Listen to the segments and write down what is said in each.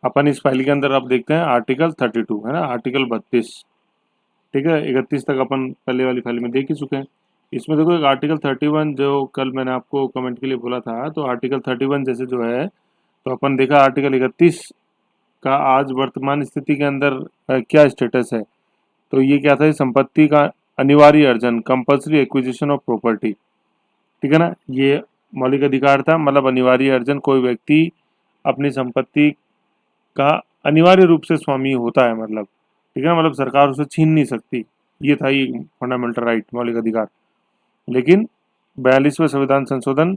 अपन इस फाइल के अंदर आप देखते हैं आर्टिकल 32 है ना, आर्टिकल 32, ठीक है। 31 तक अपन पहले वाली फाइल में देख ही चुके हैं। इसमें देखो एक आर्टिकल 31 जो कल मैंने आपको कमेंट के लिए बोला था, तो आर्टिकल 31 जैसे जो है, तो अपन देखा आर्टिकल 31 का आज वर्तमान स्थिति के अंदर क्या स्टेटस है। तो ये क्या था, संपत्ति का अनिवार्य अर्जन, कंपल्सरी एक्विजिशन ऑफ प्रॉपर्टी, ठीक है ना। ये मौलिक अधिकार था, मतलब अनिवार्य अर्जन, कोई व्यक्ति अपनी संपत्ति का अनिवार्य रूप से स्वामी होता है, मतलब ठीक है, मतलब सरकार उसे छीन नहीं सकती। ये था ये फंडामेंटल राइट, मौलिक अधिकार। लेकिन 42वां संविधान संशोधन,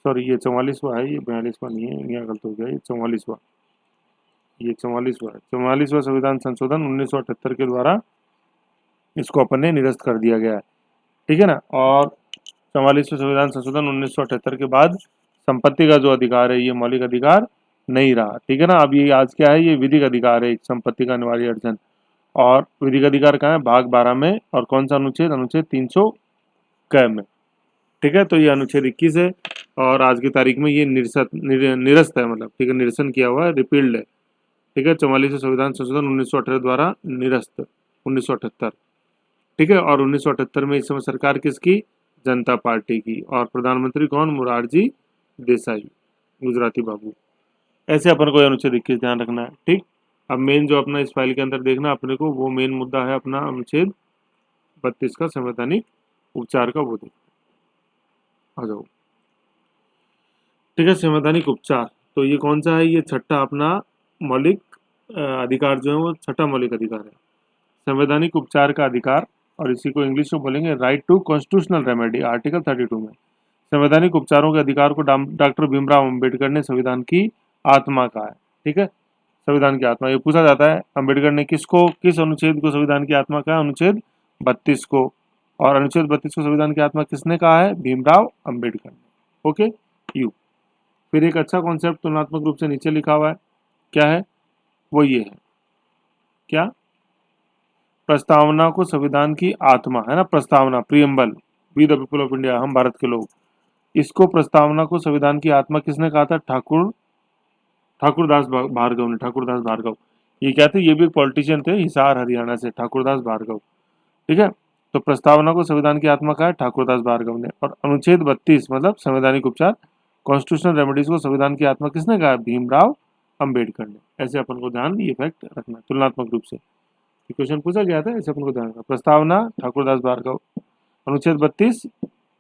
सॉरी ये 44वां है, ये 42वां नहीं है, यहाँ गलत हो गया, ये 44वां, ये 44वां है। 44वां संविधान संशोधन 1978 के द्वारा इसको अपन ने निरस्त कर दिया गया है, ठीक है ना। और 44वें संविधान संशोधन 1978 के बाद संपत्ति का जो अधिकार है ये मौलिक अधिकार नहीं रहा, ठीक है ना। अब ये आज क्या है, ये विधिक अधिकार है, एक संपत्ति का अनिवार्य अर्जन। और विधिक अधिकार कहाँ है, भाग 12 में, और कौन सा अनुच्छेद, अनुच्छेद 300 क में, ठीक है। तो ये अनुच्छेद 21 है, और आज की तारीख में ये निरस्त है, मतलब ठीक है, निरसन किया हुआ है, रिपील्ड है, ठीक है। 44वें संविधान संशोधन 1918 द्वारा निरस्त, 1978, ठीक है। और 1978 में इस समय सरकार किसकी, जनता पार्टी की, और प्रधानमंत्री कौन, मुरारजी देसाई, गुजराती बाबू। ऐसे अपन को अनुच्छेद 21 ध्यान रखना है, ठीक। अब मेन जो अपना इस फाइल के अंदर देखना अपने को, वो मेन मुद्दा है अपना अनुच्छेद 32 का संवैधानिक उपचार का, वो देख आ जाओ, ठीक है। संवैधानिक उपचार, तो ये कौन सा है, ये छठा अपना मौलिक अधिकार जो है, वो छठा मौलिक अधिकार है, संवैधानिक उपचार का अधिकार। और इसी को इंग्लिश में बोलेंगे right to constitutional remedy, article 32 में संवैधानिक उपचारों के अधिकार को डॉक्टर भीमराव अंबेडकर ने संविधान की आत्मा कहा है, ठीक है। संविधान की आत्मा, ये पूछा जाता है अंबेडकर ने किसको, किस अनुच्छेद को संविधान की आत्मा कहा, अनुच्छेद 32 को। और अनुच्छेद 32 को संविधान की आत्मा किसने कहा है, भीमराव अंबेडकर ने, ओके। यू, फिर एक अच्छा कॉन्सेप्ट तुलनात्मक रूप से नीचे लिखा हुआ है, क्या है, वो ये है, क्या, प्रस्तावना को संविधान की आत्मा, है ना, प्रस्तावना, preamble, we the people of India, हम भारत के लोग, इसको प्रस्तावना को संविधान की आत्मा किसने कहा था, ठाकुरदास भार्गव ने, ठाकुरदास भार्गव। ये क्या थे, ये भी एक पॉलिटिशियन थे, हिसार हरियाणा से, ठाकुरदास भार्गव, ठीक है। तो प्रस्तावना को संविधान की आत्मा कहा है ठाकुरदास भार्गव ने। और अनुच्छेद 32 मतलब संवैधानिक उपचार, कॉन्स्टिट्यूशनल रेमेडीज को संविधान की आत्मा किसने कहा है, भीमराव अंबेडकर ने। ऐसे अपन को ध्यान, ये फैक्ट रखना तुलनात्मक रूप से, क्वेश्चन पूछा गया था, ऐसे अपन को ध्यान रखना। प्रस्तावना ठाकुरदास भार्गव, अनुच्छेद 32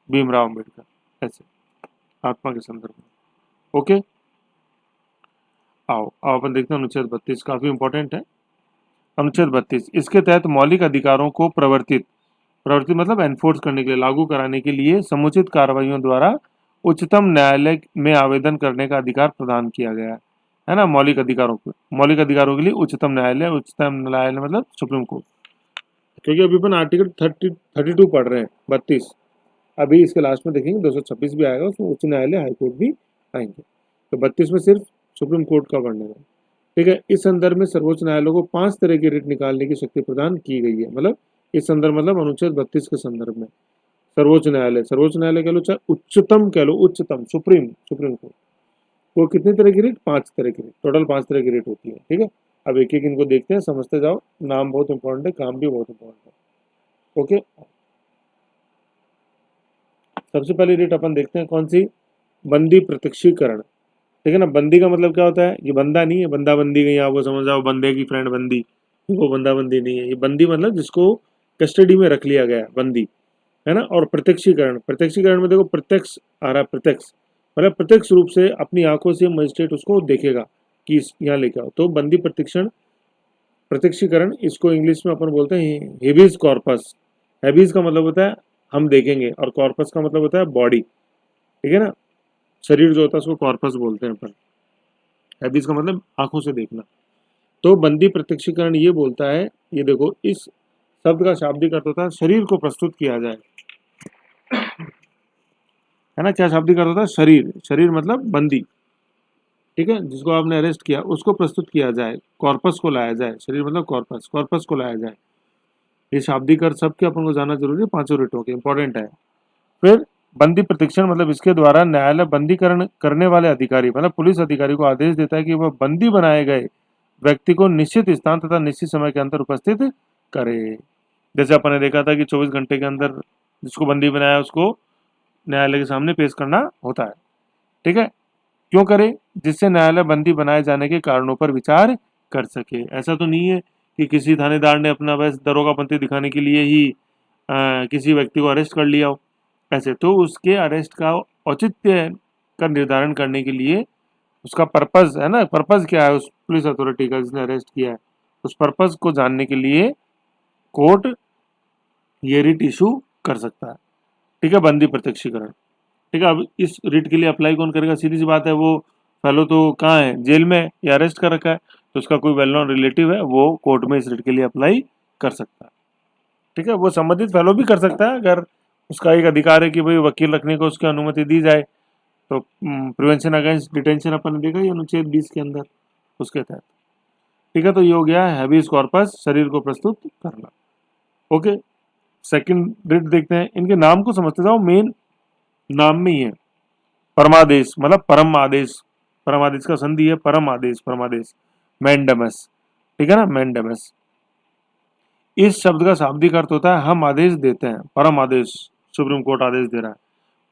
भीमराव अंबेडकर, ऐसे आत्मा के संदर्भ में, ओके। आओ अब अपन देखते हैं अनुच्छेद 32, काफी इंपॉर्टेंट है। अनुच्छेद 32, इसके तहत मौलिक अधिकारों को प्रवर्तित मतलब एनफोर्स करने के लिए, लागू कराने के लिए समुचित कार्रवाइयों द्वारा उच्चतम न्यायालय में आवेदन करने का अधिकार प्रदान किया गया है ना। मौलिक अधिकारों को, मौलिक अधिकारों के लिए उच्चतम न्यायालय मतलब सुप्रीम कोर्ट, क्योंकि अभी अपन आर्टिकल 32 पढ़ रहे हैं, 32, अभी इसके लास्ट में देखेंगे 226 भी आएगा, उसमें उच्च न्यायालय, हाईकोर्ट भी आएंगे। तो 32 में सिर्फ सुप्रीम कोर्ट का वर्णन है, ठीक है। इस संदर्भ में सर्वोच्च न्यायालय को 5 तरह की रिट निकालने की शक्ति प्रदान की गई है, मतलब इस संदर्भ, मतलब अनुच्छेद 32 के संदर्भ में सर्वोच्च न्यायालय कह लो, चाहे उच्चतम कह लो, उच्चतम, सुप्रीम कोर्ट, वो कितनी तरह की रिट, 5 तरह की रिट, टोटल 5 तरह की रिट होती है, ठीक है। अब एक एक इनको देखते हैं, समझते जाओ, नाम बहुत इंपॉर्टेंट है, काम भी बहुत इंपॉर्टेंट है, ओके। सबसे पहली रिट अपन देखते हैं कौन सी, बंदी प्रत्यक्षीकरण, ठीक है ना। बंदी का मतलब क्या होता है, ये बंदा नहीं है, बंदा बंदी कहीं आप वो समझ जाओ, बंदे की फ्रेंड बंदी, वो बंदा बंदी नहीं है, ये बंदी मतलब जिसको कस्टडी में रख लिया गया, बंदी, है ना। और प्रत्यक्षीकरण, प्रत्यक्षीकरण में देखो प्रत्यक्ष आ रहा है, प्रत्यक्ष मतलब प्रत्यक्ष रूप से अपनी आंखों से मजिस्ट्रेट उसको देखेगा कि यहाँ लेके आओ, तो बंदी प्रत्यक्षीकरण, इसको इंग्लिश में अपन बोलते हैं हेबिस कॉर्पस। हेबिस का मतलब होता है हम देखेंगे, और कॉर्पस का मतलब होता है बॉडी, ठीक है ना, शरीर जो होता है उसको कॉर्पस बोलते हैं अपन। हेबिस का मतलब आंखों से देखना। तो बंदी प्रत्यक्षीकरण ये बोलता है, ये देखो इस शब्द का शाब्दिक अर्थ होता है शरीर को प्रस्तुत किया जाए, है ना। क्या शाब्दिक अर्थ होता है, शरीर, शरीर मतलब बंदी, ठीक है, जिसको आपने अरेस्ट किया उसको प्रस्तुत किया जाए, कॉर्पस को लाया जाए, शरीर मतलब कॉर्पस, कॉर्पस को लाया जाए। ये शाब्दिक अर्थ सबके अपन को जानना जरूरी है, 5 रिटों के इंपॉर्टेंट है। फिर बंदी प्रतिक्षण मतलब इसके द्वारा न्यायालय बंदीकरण करने वाले अधिकारी मतलब पुलिस अधिकारी को आदेश देता है कि वह बंदी बनाए गए व्यक्ति को निश्चित स्थान तथा निश्चित समय के अंदर उपस्थित करे। जैसे अपन ने देखा था कि 24 घंटे के अंदर जिसको बंदी बनाया उसको न्यायालय के सामने पेश करना होता है। ठीक है, क्यों करे? जिससे न्यायालय बंदी बनाए जाने के कारणों पर विचार कर सके। ऐसा तो नहीं है कि किसी थानेदार ने अपना बस दरोगापंती दिखाने के लिए ही किसी व्यक्ति को अरेस्ट कर लिया हो। ऐसे तो उसके अरेस्ट का औचित्य का निर्धारण करने के लिए उसका पर्पस है ना, पर्पस क्या है उस पुलिस अथॉरिटी का जिसने अरेस्ट किया है, उस पर्पस को जानने के लिए कोर्ट ये रिट इशू कर सकता है। ठीक है, बंदी प्रत्यक्षीकरण। ठीक है, अब इस रिट के लिए अप्लाई कौन करेगा? सीधी सी बात है, वो फेलो तो कहाँ है, जेल में है या अरेस्ट कर रखा है, तो उसका कोई वेल नोन रिलेटिव है वो कोर्ट में इस रिट के लिए अप्लाई कर सकता है। ठीक है, वो संबंधित फेलो भी कर सकता है अगर उसका एक अधिकार है कि भाई वकील रखने को उसकी अनुमति दी जाए। तो प्रिवेंशन अगेंस्ट डिटेंशन अपन ने देखा ही अनुच्छेद 20 के अंदर, उसके तहत। ठीक है, तो ये हो गया हैबियस कॉर्पस, शरीर को प्रस्तुत करना। ओके, सेकंड रिट देखते हैं। इनके नाम को समझते जाओ, मेन नाम में ही है। परमादेश मतलब परम आदेश, परम आदेश का संधि है परम आदेश, परमादेश, मैंडमस। ठीक है ना, मैंडमस। इस शब्द का शाब्दिक अर्थ होता है हम आदेश देते हैं। परम आदेश, सुप्रीम कोर्ट आदेश दे रहा है।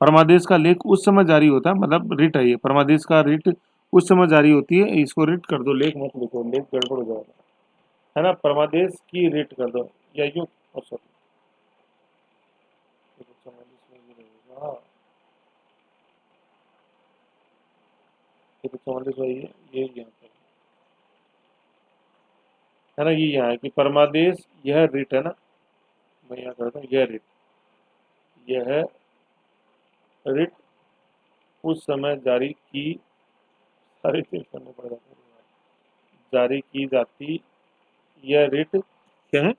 परमादेश का लेख उस समय जारी होता है, मतलब रिट है ये, परमादेश का रिट उस समय जारी होती है। इसको रिट कर दो, लेख मत लिखो, लेख गड़बड़ हो जाएगा, है ना। परमादेश की रिट कर दो या यूं, सॉरी, हाँ, ये तो 44 वही है, ये यहाँ पर है ना, ये यहाँ है कि परमादेश यह रिट है ना, मैं यहाँ करता हूँ, यह रिट, यह रिट उस समय जारी की, सारे चेक करने पड़ जाते हैं, जारी की जाती, यह रिट क्या है?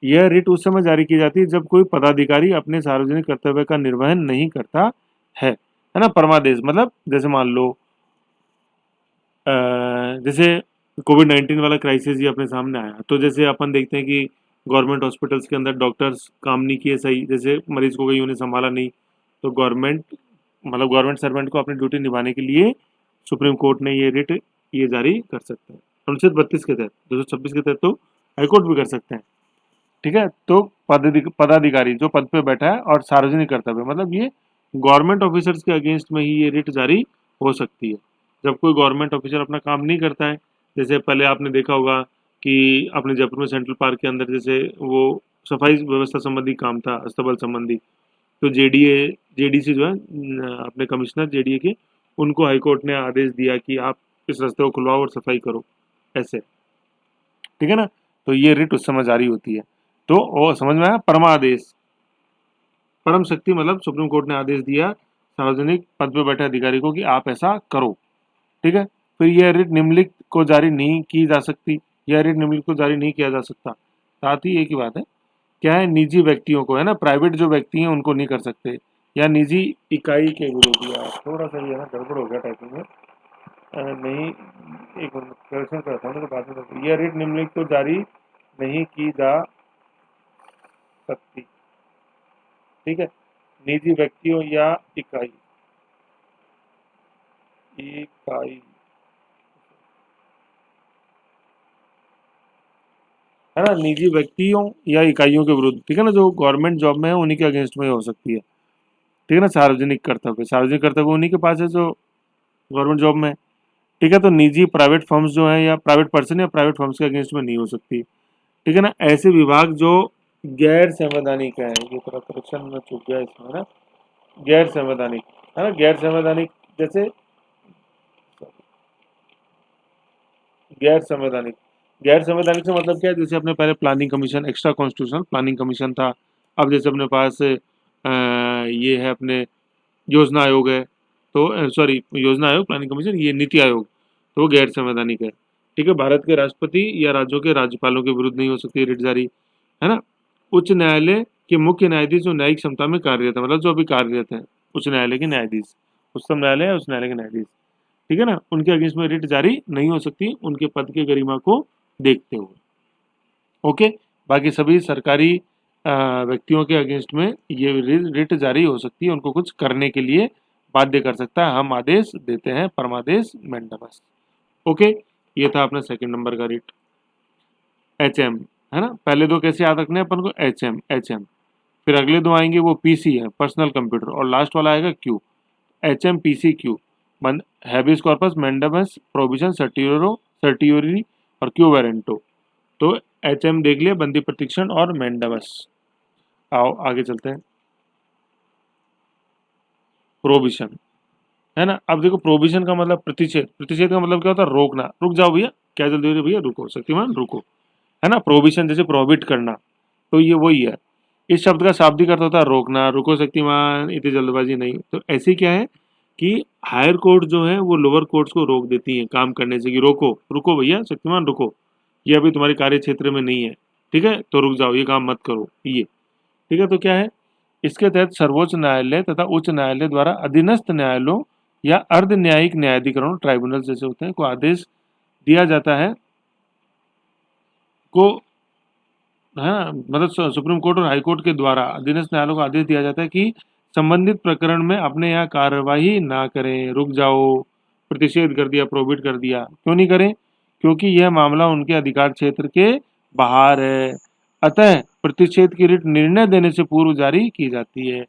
यह रिट उस समय जारी की जाती है जब कोई पदाधिकारी अपने सार्वजनिक कर्तव्य का निर्वहन नहीं करता है ना। परमादेश मतलब जैसे मान लो जैसे कोविड-19 वाला क्राइसिस ये अपने सामने आया, तो जैसे अपन देखते हैं कि गवर्नमेंट हॉस्पिटल्स के अंदर डॉक्टर्स काम नहीं किए सही, जैसे मरीज को कहीं उन्हें संभाला नहीं, तो गवर्नमेंट मतलब गवर्नमेंट सर्वेंट को अपनी ड्यूटी निभाने के लिए सुप्रीम कोर्ट ने ये रिट ये जारी कर सकते हैं अनुच्छेद 32 के तहत। 226 के तहत तो हाईकोर्ट भी कर सकते हैं। ठीक है, तो पदाधिकारी जो पद पे बैठा है और सार्वजनिक कर्तव्य मतलब ये गवर्नमेंट ऑफिसर्स के अगेंस्ट में ही ये रिट जारी हो सकती है जब कोई गवर्नमेंट ऑफिसर अपना काम नहीं करता है। जैसे पहले आपने देखा होगा कि अपने जयपुर में सेंट्रल पार्क के अंदर जैसे वो सफाई व्यवस्था संबंधी काम था, अस्तबल संबंधी, तो जेडीए जेडीसी जो है अपने कमिश्नर जेडीए के, उनको हाईकोर्ट ने आदेश दिया कि आप इस रास्ते को खुलवाओ और सफाई करो, ऐसे। ठीक है ना, तो ये रिट उस समय जारी होती है। तो वो समझ में आया, परमादेश, परम शक्ति मतलब सुप्रीम कोर्ट ने आदेश दिया सार्वजनिक पद पर बैठे अधिकारी को कि आप ऐसा करो। ठीक है, फिर यह रिट निम्नलिखित को जारी नहीं की जा सकती, यह रिट निम्नलिखित को जारी नहीं किया जा सकता। साथ ही एक ही बात है, क्या है, निजी व्यक्तियों को है ना, प्राइवेट जो व्यक्ति हैं उनको नहीं कर सकते, या निजी इकाई के विरोधी। यार थोड़ा सा ये ना गड़बड़ हो गया टाइपिंग में, नहीं, एक मिनट करेक्शन करता हूँ, तो बाद में यह रिट निम्नलिखित को जारी नहीं की जा सकती। ठीक है, निजी व्यक्तियों या इकाई, इकाई है ना, निजी व्यक्तियों या इकाइयों के विरुद्ध। ठीक है ना, जो गवर्नमेंट जॉब में है उन्हीं के अगेंस्ट में हो सकती है। ठीक है ना, सार्वजनिक कर्तव्य, सार्वजनिक कर्तव्य उन्हीं के पास है जो गवर्नमेंट जॉब में है। ठीक है, तो निजी प्राइवेट फर्म्स जो हैं या प्राइवेट पर्सन या प्राइवेट फर्म्स के अगेंस्ट में नहीं हो सकती। ठीक है ना, ऐसे विभाग जो गैर संवैधानिक है, ये थोड़ा करेक्शन में चूक गया इसमें ना, गैर संवैधानिक है ना, गैर संवैधानिक जैसे गैर संवैधानिक, गैर संवैधानिक से मतलब क्या है, जैसे अपने पहले planning commission, extra constitutional planning commission था, अब जैसे अपने पास ये है अपने योजना आयोग है, तो सॉरी योजना आयोग, प्लानिंग कमीशन, ये नीति आयोग, तो वो गैर संवैधानिक है। ठीक है, भारत के राष्ट्रपति या राज्यों के राज्यपालों के विरुद्ध नहीं हो सकती रिट जारी, है ना। उच्च न्यायालय के मुख्य न्यायाधीश जो न्यायिक क्षमता में कार्यरत है, मतलब जो अभी कार्यरत है, उच्च न्यायालय के न्यायाधीश, उच्चतम न्यायालय है उच्च न्यायालय के न्यायाधीश, ठीक है ना, उनके अगेंस्ट में रिट जारी नहीं हो सकती उनके पद के गरिमा को देखते हुए। ओके, बाकी सभी सरकारी व्यक्तियों के अगेंस्ट में ये रिट जारी हो सकती है, उनको कुछ करने के लिए बाध्य कर सकता है। हम आदेश देते हैं, परमादेश मैंडेबस। ओके, ये था अपना सेकंड नंबर का रिट। एच एम, है ना, पहले दो कैसे याद रखने हैं अपन को, एच एम, फिर अगले दो आएंगे वो पीसी है, पर्सनल कंप्यूटर, और लास्ट वाला आएगा Q, H M P C Q, habeas corpus mandamus prohibition certiorari और क्यू वेरेंटो। तो एच एम देख लिया, बंदी प्रतिक्षण और मैंडेबस। आओ आगे चलते हैं। प्रोविजन, है ना, अब देखो प्रोविजन का मतलब प्रतिषेध, प्रतिषेध का मतलब क्या होता है, रोकना, रुक जाओ भैया, क्या जल्दी हो रही है भैया, रुको शक्तिमान रुको, है ना, प्रोविजन जैसे प्रोहिबिट करना, तो ये वही है। इस शब्द का शाब्दिक अर्थ होता है रोकना, रुको शक्तिमान इतनी जल्दबाजी नहीं। तो ऐसे क्या है कि हायर कोर्ट जो है वो लोअर कोर्ट्स को रोक देती है काम करने से, कि रोको, रुको भैया शक्तिमान रुको, ये अभी तुम्हारे कार्य क्षेत्र में नहीं है, ठीक है, तो रुक जाओ, ये काम मत करो ये, ठीक है। तो क्या है, इसके तहत सर्वोच्च न्यायालय तथा उच्च न्यायालय द्वारा अधीनस्थ न्यायालयों या अर्ध न्यायिक न्यायाधिकरणों, ट्राइब्यूनल जैसे होते हैं, को आदेश दिया जाता है, को, है ना, मतलब सुप्रीम कोर्ट और हाई कोर्ट के द्वारा अधीनस्थ न्यायालयों को आदेश दिया जाता है कि संबंधित प्रकरण में अपने यहाँ कार्यवाही ना करें, रुक जाओ, प्रतिषेध कर दिया, प्रोहिबिट कर दिया, क्यों नहीं करें, क्योंकि यह मामला उनके अधिकार क्षेत्र के बाहर है। अतः प्रतिषेध की रिट निर्णय देने से पूर्व जारी की जाती है।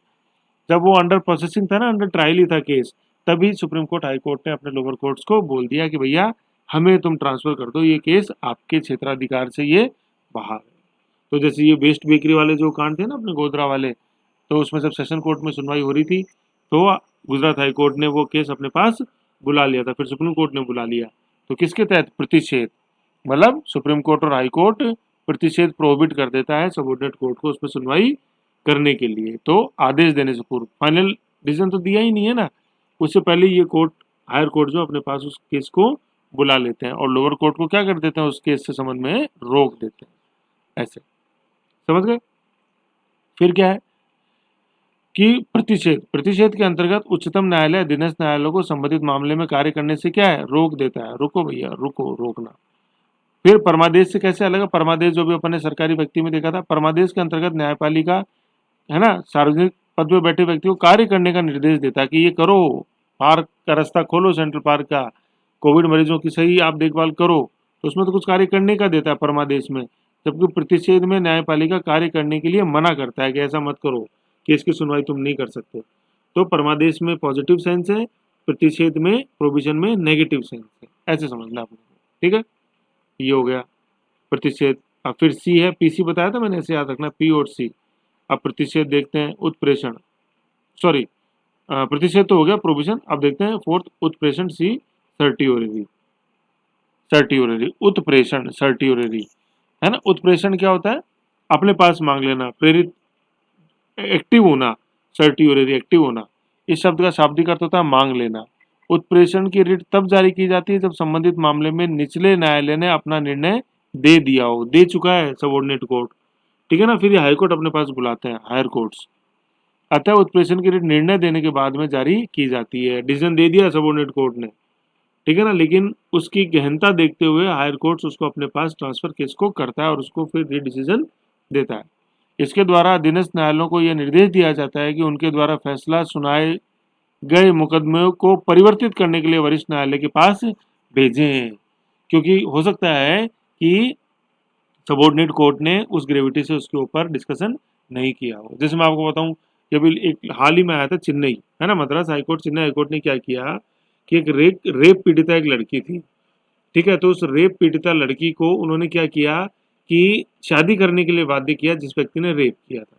जब वो अंडर प्रोसेसिंग था ना, अंडर ट्रायल ही था केस, तभी सुप्रीम कोर्ट हाई कोर्ट ने अपने लोअर कोर्ट्स को बोल दिया कि भैया हमें तुम ट्रांसफर कर दो, ये केस आपके क्षेत्राधिकार से ये बाहर है। तो जैसे ये वेस्ट बेकरी वाले जो कांड थे ना अपने गोधरा वाले, तो उसमें जब सेशन कोर्ट में सुनवाई हो रही थी, तो गुजरात हाई कोर्ट ने वो केस अपने पास बुला लिया था, फिर सुप्रीम कोर्ट ने बुला लिया। तो किसके तहत, प्रतिषेध, मतलब सुप्रीम कोर्ट और हाई कोर्ट प्रतिषेध प्रोहिबिट कर देता है सबऑर्डिनेट कोर्ट को उसमें सुनवाई करने के लिए, तो आदेश देने से पूर्व, फाइनल डिसीजन तो दिया ही नहीं है ना, उससे पहले ये कोर्ट, हायर कोर्ट जो अपने पास उस केस को बुला लेते हैं और लोअर कोर्ट को क्या कर देते हैं, उस केस से संबंध में रोक देते हैं। ऐसे समझ गए। फिर क्या है कि प्रतिषेध, प्रतिषेध के अंतर्गत उच्चतम न्यायालय अधीनस्थ न्यायालयों को संबंधित मामले में कार्य करने से क्या है, रोक देता है, रुको भैया रुको, रोकना। फिर परमादेश से कैसे अलग है, परमादेश जो भी अपन ने सरकारी व्यक्ति में देखा था, परमादेश के अंतर्गत न्यायपालिका, है ना, सार्वजनिक पद पर बैठे व्यक्ति को कार्य करने का निर्देश देता है कि ये करो, पार्क का रास्ता खोलो, सेंट्रल पार्क का, कोविड मरीजों की सही आप देखभाल करो, तो उसमें तो कुछ कार्य करने का देता है परमादेश में। जबकि प्रतिषेध में न्यायपालिका कार्य करने के लिए मना करता है कि ऐसा मत करो, केस की सुनवाई तुम नहीं कर सकते। तो परमादेश में पॉजिटिव सेंस है, प्रतिषेध में, प्रोविजन में नेगेटिव सेंस है, ऐसे समझना आपने, ठीक है। ये हो गया प्रतिषेध। अब फिर सी है, पीसी बताया था मैंने, ऐसे याद रखना, पी और सी। अब प्रतिषेध देखते हैं, उत्प्रेषण, सॉरी प्रतिषेध तो हो गया, प्रोविजन। अब देखते हैं फोर्थ, उत्प्रेषण, सी सर्टियोररी, सर्टियोररी उत्प्रेषण सर्टियोररी, है ना। उत्प्रेषण क्या होता है, अपने पास मांग लेना, प्रेरित, एक्टिव होना, सर्टियोररी एक्टिव होना। इस शब्द का शाब्दिक अर्थ होता है मांग लेना। उत्प्रेषण की रिट तब जारी की जाती है जब संबंधित मामले में निचले न्यायालय ने अपना निर्णय दे दिया हो, दे चुका है सबऑर्डिनेट कोर्ट, ठीक है ना, फिर ये हाई कोर्ट अपने पास बुलाते हैं, हायर कोर्ट्स। अतः उत्प्रेषण की रिट निर्णय देने के बाद में जारी की जाती है, डिसीजन दे दिया सबऑर्डिनेट कोर्ट ने, ठीक है ना, लेकिन उसकी गहनता देखते हुए हायर कोर्ट्स उसको अपने पास ट्रांसफर केस को करता है और उसको फिर री डिसीजन देता है। इसके द्वारा अधीनस्थ न्यायालयों को यह निर्देश दिया जाता है कि उनके द्वारा फैसला सुनाए गए मुकदमे को परिवर्तित करने के लिए वरिष्ठ न्यायालय के पास भेजें, क्योंकि हो सकता है कि सबऑर्डिनेट कोर्ट ने उस ग्रेविटी से उसके ऊपर डिस्कशन नहीं किया हो। जैसे मैं आपको बताऊं, जब एक हाल ही में आया था चेन्नई, है ना, मद्रास हाईकोर्ट, चेन्नई हाईकोर्ट ने क्या किया कि एक रेप पीड़िता एक लड़की थी, ठीक है, तो उस रेप पीड़िता लड़की को उन्होंने क्या किया कि शादी करने के लिए बाध्य किया जिस व्यक्ति ने रेप किया था।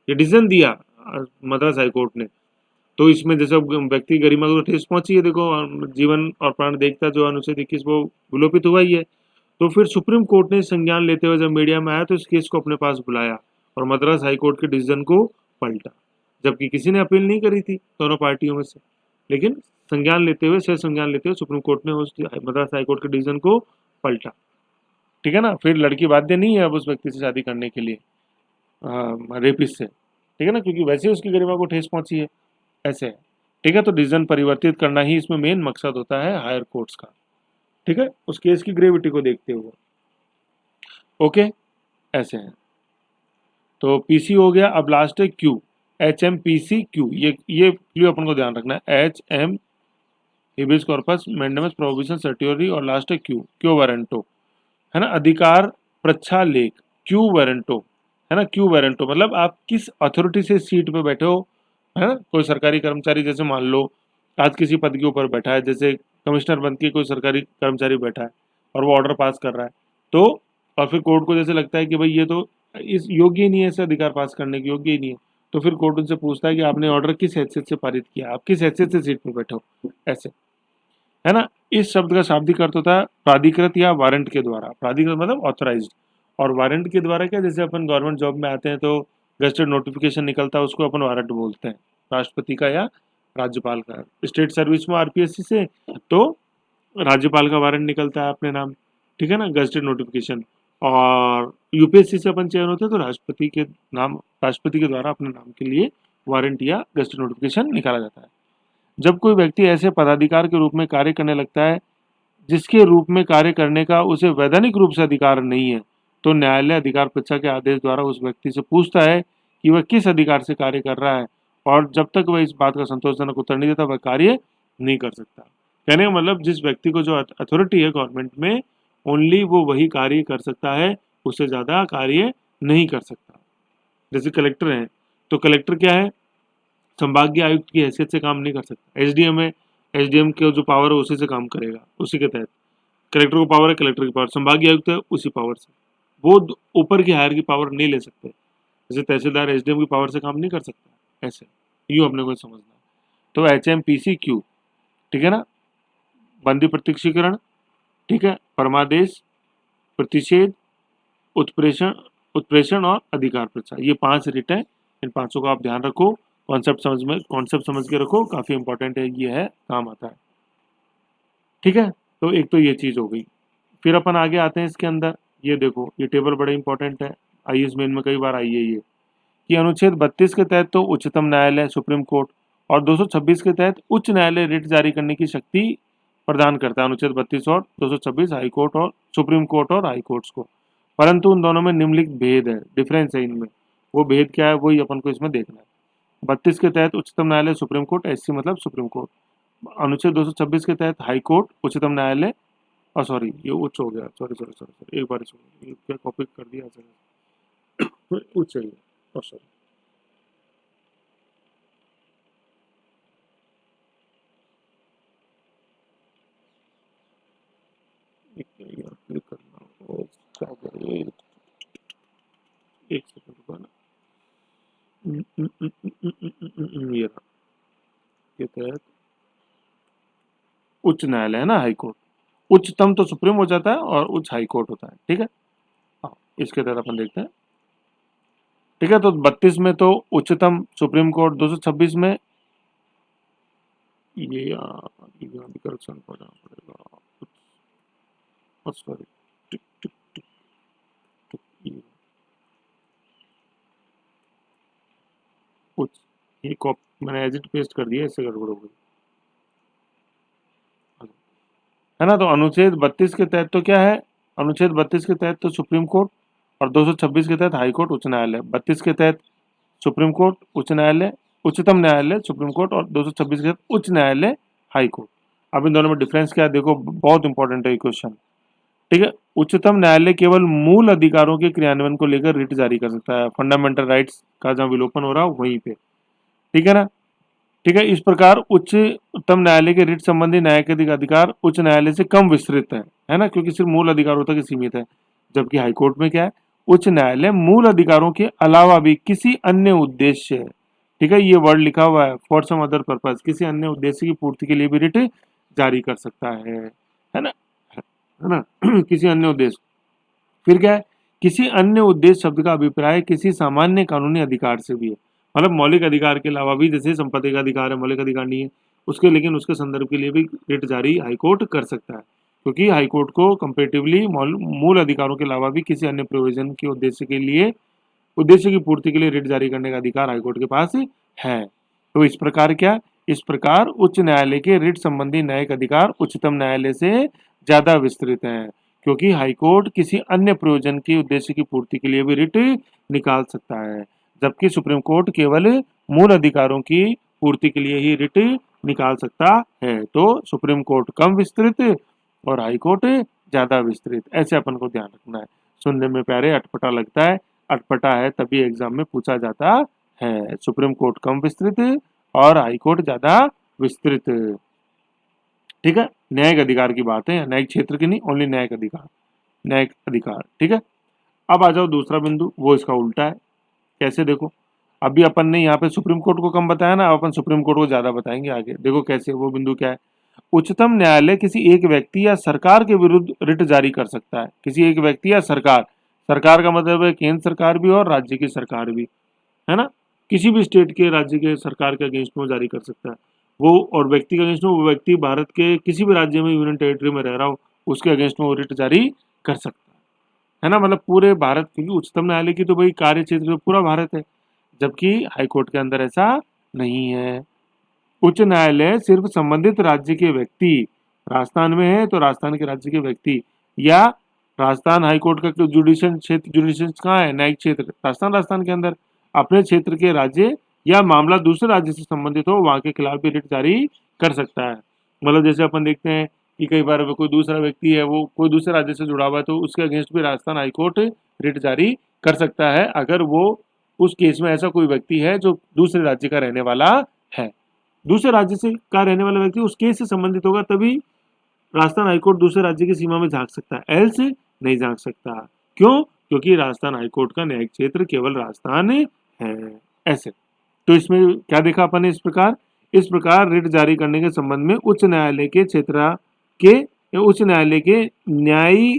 ये डिसीजन दिया मद्रास हाईकोर्ट ने। तो इसमें जैसे व्यक्ति गरिमा को ठेस पहुंची है, देखो जीवन और प्राण देखता जो अनुच्छेद 21 वो विलोपित हुआ ही है। तो फिर सुप्रीम कोर्ट ने संज्ञान लेते हुए जब मीडिया में आया तो इस केस को अपने पास बुलाया और मद्रास हाईकोर्ट के डिसीजन को पलटा, जबकि किसी ने अपील नहीं करी थी दोनों पार्टियों में से, लेकिन संज्ञान लेते हुए, से संज्ञान लेते हुए सुप्रीम कोर्ट ने उस मद्रास हाईकोर्ट के डिसीजन को पलटा, ठीक है ना। फिर लड़की बाध्य नहीं है अब उस व्यक्ति से शादी करने के लिए, रेपिस्ट से, ठीक है ना, क्योंकि वैसे ही उसकी गरिमा को ठेस पहुंची है, ऐसे है, ठीक है। तो डिसीजन परिवर्तित करना ही इसमें मेन मकसद होता है हायर कोर्ट्स का, ठीक है, उस केस की ग्रेविटी को देखते हुए, ओके, ऐसे है। तो पीसी हो गया, अब लास्ट है क्यू, HMPC क्यू, ये क्यू अपन को ध्यान रखना है, HM habeas corpus mandamus prohibition certiorari, और लास्ट है क्यू, क्यू वारंटो, है ना, अधिकार प्रच्छालेख, क्यू वारंटो, है ना, क्यू वारंटो मतलब आप किस अथॉरिटी से सीट पे बैठे हो, है ना, कोई सरकारी कर्मचारी जैसे मान लो आज किसी पद के ऊपर बैठा है, जैसे कमिश्नर बन के कोई सरकारी कर्मचारी बैठा है और वो ऑर्डर पास कर रहा है, तो और फिर कोर्ट को जैसे लगता है कि भाई ये तो इस योग्य ही नहीं है, ऐसे अधिकार पास करने के योग्य ही नहीं है, तो फिर कोर्ट उनसे पूछता है कि आपने ऑर्डर किस हैसियत से पारित किया, आप किस हैसियत से सीट पे बैठे हो, ऐसे, है ना। इस शब्द का शाब्दिक अर्थ होता है प्राधिकृत या वारंट के द्वारा, प्राधिकृत मतलब ऑथराइज्ड, और वारंट के द्वारा क्या, जैसे अपन गवर्नमेंट जॉब में आते हैं तो गजटेड नोटिफिकेशन निकलता है, उसको अपन वारंट बोलते हैं, राष्ट्रपति का या राज्यपाल का। स्टेट सर्विस में आरपीएससी से तो राज्यपाल का वारंट निकलता है अपने नाम, ठीक है ना, गजटेड नोटिफिकेशन, और यूपीएससी से अपन चयन होते हैं तो राष्ट्रपति के द्वारा अपने नाम के लिए वारंट या गजटेड नोटिफिकेशन निकाला जाता है। जब कोई व्यक्ति ऐसे पदाधिकार के रूप में कार्य करने लगता है जिसके रूप में कार्य करने का उसे वैधानिक रूप से अधिकार नहीं है, तो न्यायालय अधिकार परीक्षा के आदेश द्वारा उस व्यक्ति से पूछता है कि वह किस अधिकार से कार्य कर रहा है, और जब तक वह इस बात का संतोषजनक उत्तर नहीं देता वह कार्य नहीं कर सकता। कहने का मतलब जिस व्यक्ति को जो अथॉरिटी है गवर्नमेंट में, ओनली वो वही कार्य कर सकता है, उससे ज़्यादा कार्य नहीं कर सकता। जैसे कलेक्टर हैं, तो कलेक्टर क्या है, संभागीय आयुक्त की हैसियत से काम नहीं कर सकता। एसडीएम है, एसडीएम के जो पावर है उसी से काम करेगा, उसी के तहत। कलेक्टर को पावर है, कलेक्टर की पावर, संभागीय आयुक्त है उसी पावर से, वो ऊपर की हायर की पावर नहीं ले सकते। जैसे तहसीलदार एसडीएम की पावर से काम नहीं कर सकता, ऐसे यूँ अपने को समझना है। तो HMPC क्यू, ठीक है ना, बंदी प्रत्यक्षीकरण, ठीक है, परमादेश, प्रतिषेध, उत्प्रेषण उत्प्रेषण और अधिकार प्रचार, ये 5 रिट है। इन पांचों का आप ध्यान रखो, कॉन्सेप्ट समझ के रखो, काफी इंपॉर्टेंट है, ये है, काम आता है, ठीक है। तो एक तो ये चीज हो गई, फिर अपन आगे आते हैं इसके अंदर, ये देखो ये टेबल बड़ा इंपॉर्टेंट है, आईएएस मेन में कई बार आई है ये, कि अनुच्छेद 32 के तहत तो उच्चतम न्यायालय सुप्रीम कोर्ट और 226 के तहत उच्च न्यायालय रिट जारी करने की शक्ति प्रदान करता है, अनुच्छेद 32 और 226 हाई कोर्ट और सुप्रीम कोर्ट और हाई कोर्ट्स को, परंतु उन दोनों में निम्नलिखित भेद है, डिफरेंस है इनमें, वो भेद क्या है वही अपन को इसमें देखना है। 32 के तहत उच्चतम न्यायालय सुप्रीम कोर्ट, SC मतलब सुप्रीम कोर्ट, अनुच्छेद 226 के तहत हाई कोर्ट उच्चतम न्यायालय, और सॉरी ये उच्च हो गया, सॉरी सॉरी सॉरी सॉरी एक बार ये क्या कॉपी कर दिया उच्च है ये, और सॉरी क्लिक करना, और क्या करें, एक सेकंड रुको ना, ये रहा, के तहत उच्च न्यायालय है ना, हाई कोर्ट, उच्चतम तो सुप्रीम हो जाता है और उच्च हाई कोर्ट होता है, ठीक है। हाँ, इसके तहत अपन देखते हैं, ठीक है। तो 32 में तो उच्चतम सुप्रीम कोर्ट, 226 में ये करेक्शन करना पड़ेगा, सॉरी, टिक टिक टिक टिक, ये उच्च, ये कॉपी मैंने एजिट पेस्ट कर दिया, इससे गड़बड़ हो गई, है ना। तो अनुच्छेद 32 के तहत तो क्या है, अनुच्छेद 32 के तहत तो सुप्रीम कोर्ट और 226 के तहत हाई कोर्ट उच्च न्यायालय, 32 के तहत सुप्रीम कोर्ट उच्च न्यायालय, उच्चतम न्यायालय सुप्रीम कोर्ट, और 226 के तहत उच्च न्यायालय हाई कोर्ट। अब इन दोनों में डिफरेंस क्या है देखो, बहुत इंपॉर्टेंट है ये क्वेश्चन, ठीक है। उच्चतम न्यायालय केवल मूल अधिकारों के क्रियान्वयन को लेकर रिट जारी कर सकता है, फंडामेंटल राइट्स का जहां विलोपन हो रहा है वहीं पे, ठीक है ना, ठीक है। इस प्रकार उच्चतम न्यायालय के रिट संबंधी न्यायिक अधिकार उच्च न्यायालय से कम विस्तृत है ना, क्योंकि सिर्फ मूल अधिकारों तक ही सीमित है, जबकि हाईकोर्ट में क्या है, उच्च न्यायालय मूल अधिकारों के अलावा भी किसी अन्य उद्देश्य, ठीक है, ये वर्ड लिखा हुआ है, फॉर सम अदर पर्पज, किसी अन्य उद्देश्य की पूर्ति के लिए भी रिट जारी कर सकता है ना, है ना किसी अन्य उद्देश्य, फिर क्या है, किसी अन्य उद्देश्य शब्द का अभिप्राय किसी सामान्य कानूनी अधिकार से भी है, मतलब मौलिक अधिकार के अलावा भी, जैसे संपत्ति का अधिकार है, मौलिक अधिकार नहीं है उसके, लेकिन उसके संदर्भ के लिए भी रिट जारी हाईकोर्ट कर सकता है, क्योंकि हाईकोर्ट को कंपेरेटिवली मूल अधिकारों के अलावा भी किसी अन्य प्रोविजन के उद्देश्य की पूर्ति के लिए रिट जारी करने का अधिकार हाईकोर्ट के पास है। तो इस प्रकार क्या, इस प्रकार उच्च न्यायालय के रिट संबंधी न्यायिक अधिकार उच्चतम न्यायालय से ज्यादा विस्तृत हैं, क्योंकि हाईकोर्ट किसी अन्य प्रयोजन के उद्देश्य की पूर्ति के लिए भी रिट निकाल सकता है, जबकि सुप्रीम कोर्ट केवल मूल अधिकारों की पूर्ति के लिए ही रिट निकाल सकता है। तो सुप्रीम कोर्ट कम विस्तृत और हाई कोर्ट ज्यादा विस्तृत, ऐसे अपन को ध्यान रखना है। सुनने में प्यारे अटपटा लगता है, अटपटा है तभी एग्जाम में पूछा जाता है। सुप्रीम कोर्ट कम विस्तृत और हाई कोर्ट ज्यादा विस्तृत। ठीक है, न्यायिक अधिकार की बात है, न्यायिक क्षेत्र की नहीं, ओनली न्यायिक अधिकार, न्यायिक अधिकार। ठीक है, अब आ जाओ दूसरा बिंदु, वो इसका उल्टा है। कैसे देखो, अभी अपन ने यहाँ पे सुप्रीम कोर्ट को कम बताया ना, अब अपन सुप्रीम कोर्ट को ज्यादा बताएंगे आगे। देखो कैसे, वो बिंदु क्या है। उच्चतम न्यायालय किसी एक व्यक्ति या सरकार के विरुद्ध रिट जारी कर सकता है। किसी एक व्यक्ति या सरकार, सरकार का मतलब है केंद्र सरकार भी और राज्य की सरकार भी, है ना। किसी भी स्टेट के, राज्य के सरकार के अगेंस्ट में जारी कर सकता है वो, और व्यक्ति के अगेंस्ट में, वो व्यक्ति भारत के किसी भी राज्य में, यूनियन टेरिटरी में रह रहा हो, उसके अगेंस्ट में वो रिट जारी कर सकता है ना। मतलब पूरे भारत, क्योंकि उच्चतम न्यायालय की तो भाई कार्य क्षेत्र तो पूरा भारत है, जबकि हाईकोर्ट के अंदर ऐसा नहीं है। उच्च न्यायालय सिर्फ संबंधित राज्य के व्यक्ति, राजस्थान में है तो राजस्थान के राज्य के व्यक्ति, या राजस्थान हाईकोर्ट का जुडिशियल क्षेत्र, जुडिशियल कहाँ है, न्यायिक क्षेत्र राजस्थान, राजस्थान के अंदर अपने क्षेत्र के राज्य या मामला दूसरे राज्य से संबंधित हो, वहां के खिलाफ भी रिट जारी कर सकता है। मतलब जैसे अपन देखते हैं कि कई बार कोई दूसरा व्यक्ति है, वो कोई दूसरे राज्य से जुड़ा हुआ है, तो उसके अगेंस्ट भी राजस्थान हाईकोर्ट रिट जारी कर सकता है, अगर वो उस केस में ऐसा कोई व्यक्ति है जो दूसरे राज्य का रहने वाला है। दूसरे राज्य से का रहने वाला व्यक्ति उस केस से संबंधित होगा, तभी राजस्थान हाईकोर्ट दूसरे राज्य की सीमा में झांक सकता है, एल्स नहीं झांक सकता। क्यों? क्योंकि राजस्थान हाईकोर्ट का न्यायिक क्षेत्र केवल राजस्थान है। ऐसे तो इसमें क्या देखा अपन ने, इस प्रकार रिट जारी करने के संबंध में उच्च न्यायालय के क्षेत्र के, उच्च न्यायालय के न्याय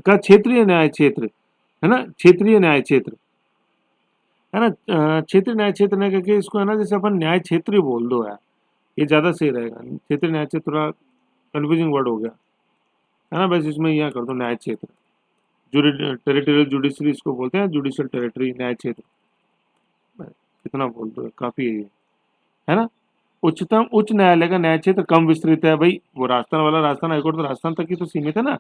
का क्षेत्रीय न्याय क्षेत्र, है ना, क्षेत्रीय न्याय क्षेत्र, है ना, क्षेत्रीय न्याय क्षेत्र ने करके इसको, है ना, जैसे अपन न्याय क्षेत्र ही बोल दो यार, ये ज्यादा सही रहेगा। क्षेत्रीय न्याय क्षेत्र थोड़ा कंफ्यूजिंग वर्ड हो गया, है ना, बस इसमें यह कर दो न्याय क्षेत्र। टेरिटोरियल जुडिशरी इसको बोलते हैं, जुडिशियल टेरिटरी, न्याय क्षेत्र, कितना बोल दो, काफी है ना। उच्च न्यायालय का न्याय क्षेत्र कम विस्तृत है, भाई वो राजस्थान वाला, राजस्थान हाईकोर्ट तो राजस्थान तक ही तो सीमित है ना,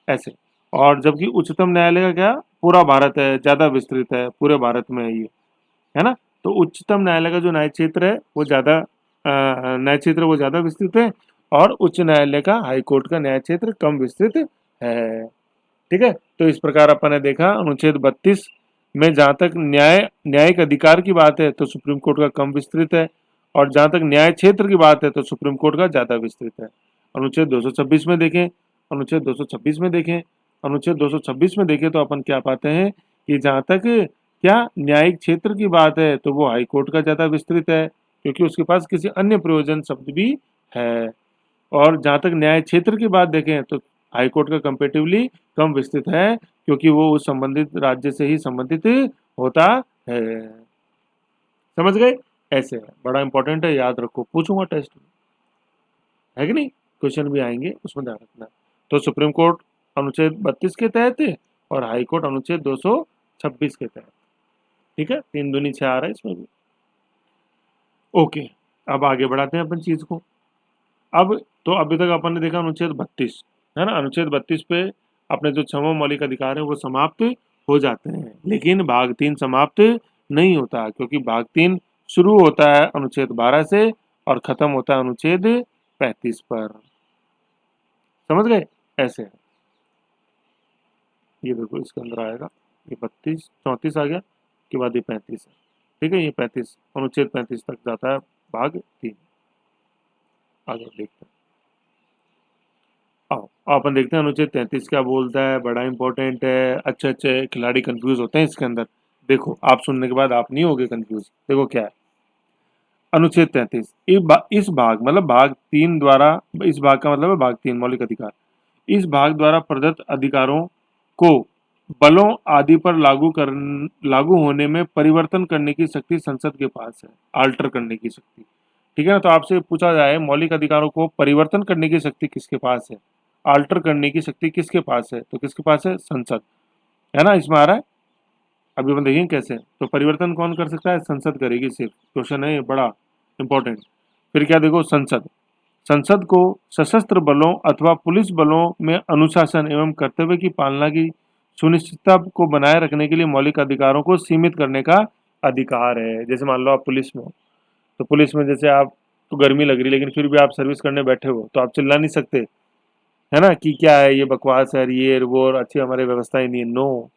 ऐसे। और जबकि उच्चतम न्यायालय का क्या, पूरा भारत है, ज्यादा विस्तृत है, पूरे भारत में है ये, है ना। तो उच्चतम न्यायालय का जो न्याय क्षेत्र है वो ज्यादा, न्याय क्षेत्र वो ज्यादा विस्तृत है, और उच्च न्यायालय का, हाई कोर्ट का न्याय क्षेत्र कम विस्तृत है। ठीक है, तो इस प्रकार अपन ने देखा अनुच्छेद 32 में जहां तक न्यायिक अधिकार की बात है तो सुप्रीम कोर्ट का कम विस्तृत है, और जहां तक न्याय क्षेत्र की बात है तो सुप्रीम कोर्ट का ज्यादा विस्तृत है। अनुच्छेद 226 में देखें, अनुच्छेद 226 में देखें, अनुच्छेद 226 में देखें तो अपन क्या पाते हैं कि जहां तक क्या न्यायिक क्षेत्र की बात है तो वो हाई कोर्ट का ज्यादा विस्तृत है, क्योंकि उसके पास किसी अन्य प्रयोजन शब्द भी है। और जहां तक न्याय क्षेत्र की बात देखें तो हाई कोर्ट का कंपेटिवली कम विस्तृत है, क्योंकि वो उस संबंधित राज्य से ही संबंधित होता है। समझ गए? ऐसे है, बड़ा इंपॉर्टेंट है, याद रखो, पूछूंगा टेस्ट में, है कि नहीं, क्वेश्चन भी आएंगे, उसमें ध्यान रखना। तो सुप्रीम कोर्ट अनुच्छेद 32 के तहत है, और हाई कोर्ट अनुच्छेद 226 के तहत। ठीक है, 3 दूनी 6 आ रहा है इसमें भी। ओके, अब आगे बढ़ाते हैं अपन चीज को। अब तो अभी तक अपन ने देखा अनुच्छेद 32, है ना, अनुच्छेद 32 पे अपने जो 6वां मौलिक अधिकार है वो समाप्त हो जाते हैं, लेकिन भाग 3 समाप्त नहीं होता, क्योंकि भाग 3 शुरू होता है अनुच्छेद 12 से और खत्म होता है अनुच्छेद 35 पर। समझ गए? ऐसे है, ये देखो इसके अंदर आएगा, ये 32 34 आ गया, के बाद ये 35 है। ठीक है, ये 35 अनुच्छेद 35 तक जाता है भाग 3। आगे देखते हैं, आओ अपन देखते हैं अनुच्छेद 33 क्या बोलता है, बड़ा इंपॉर्टेंट है। अच्छे अच्छे खिलाड़ी कंफ्यूज होते हैं इसके अंदर, देखो आप सुनने के बाद आप नहीं होगे कंफ्यूज। देखो क्या है अनुच्छेद 33, इस भाग मतलब भाग 3 द्वारा, इस भाग का मतलब है भाग 3 मौलिक अधिकार, इस भाग द्वारा प्रदत्त अधिकारों को बलों आदि पर लागू होने में परिवर्तन करने की शक्ति संसद के पास है, आल्टर करने की शक्ति। ठीक है ना, तो आपसे पूछा जाए मौलिक अधिकारों को परिवर्तन करने की शक्ति किसके पास है, आल्टर करने की शक्ति किसके पास है, तो किसके पास है, संसद, है ना, इसमें आ रहा है। अभी हम देखेंगे कैसे, तो परिवर्तन कौन कर सकता है, संसद करेगी सिर्फ, क्वेश्चन है ये बड़ा इंपॉर्टेंट। फिर क्या देखो, संसद, संसद को सशस्त्र बलों अथवा पुलिस बलों में अनुशासन एवं कर्तव्य की पालना की सुनिश्चितता को बनाए रखने के लिए मौलिक अधिकारों को सीमित करने का अधिकार है। जैसे मान लो आप पुलिस में हो, तो पुलिस में जैसे आप तो गर्मी लग रही लेकिन फिर भी आप सर्विस करने बैठे हो, तो आप चिल्ला नहीं सकते, है ना, कि क्या है ये बकवास है, ये वो, और अच्छी हमारी व्यवस्था ही नहीं है। नो,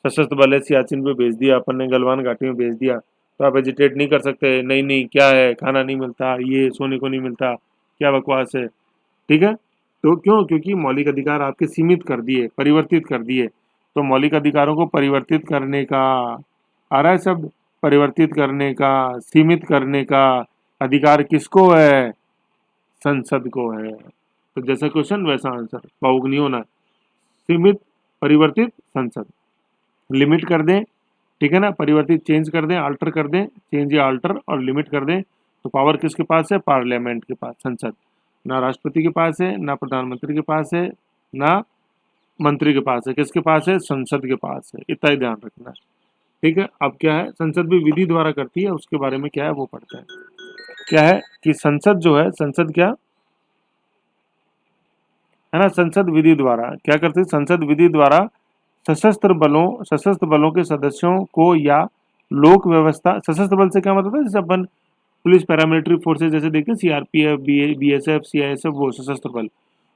सशस्त्र बल है, सियाचिन पे भेज दिया अपन ने, गलवान घाटी में भेज दिया, तो आप एजिटेट नहीं कर सकते, नहीं नहीं क्या है, खाना नहीं मिलता, ये सोने को नहीं मिलता, क्या बकवास है। ठीक है, तो क्यों? क्योंकि मौलिक अधिकार आपके सीमित कर दिए, परिवर्तित कर दिए। तो मौलिक अधिकारों को परिवर्तित करने का, आ रहा है शब्द, परिवर्तित करने का, सीमित करने का अधिकार किसको है? संसद को है। तो जैसा क्वेश्चन वैसा आंसर, भावुक नहीं होना। सीमित, परिवर्तित, संसद। लिमिट कर दें, ठीक है ना, परिवर्तित चेंज कर दें, अल्टर कर दें, चेंज या अल्टर, और लिमिट कर दें, तो पावर किसके पास है? पार्लियामेंट के पास, संसद। ना राष्ट्रपति के पास है, ना प्रधानमंत्री के पास है, ना मंत्री के पास है, किसके पास है? संसद के पास है। इतना ही ध्यान रखना है। ठीक है, अब क्या है, संसद भी विधि द्वारा करती है, उसके बारे में क्या है वो पढ़ते हैं। क्या है कि संसद जो है, संसद क्या है ना, संसद विधि द्वारा क्या करती है? संसद विधि द्वारा सशस्त्र बलों के सदस्यों को या लोक व्यवस्था, सशस्त्र बल से क्या मतलब है? जैसे अपन पुलिस, पैरामिलिट्री फोर्सेज जैसे देखते हैं, सीआरपीएफ, बीएसएफ, सीआईएसएफ, वो सशस्त्र बल।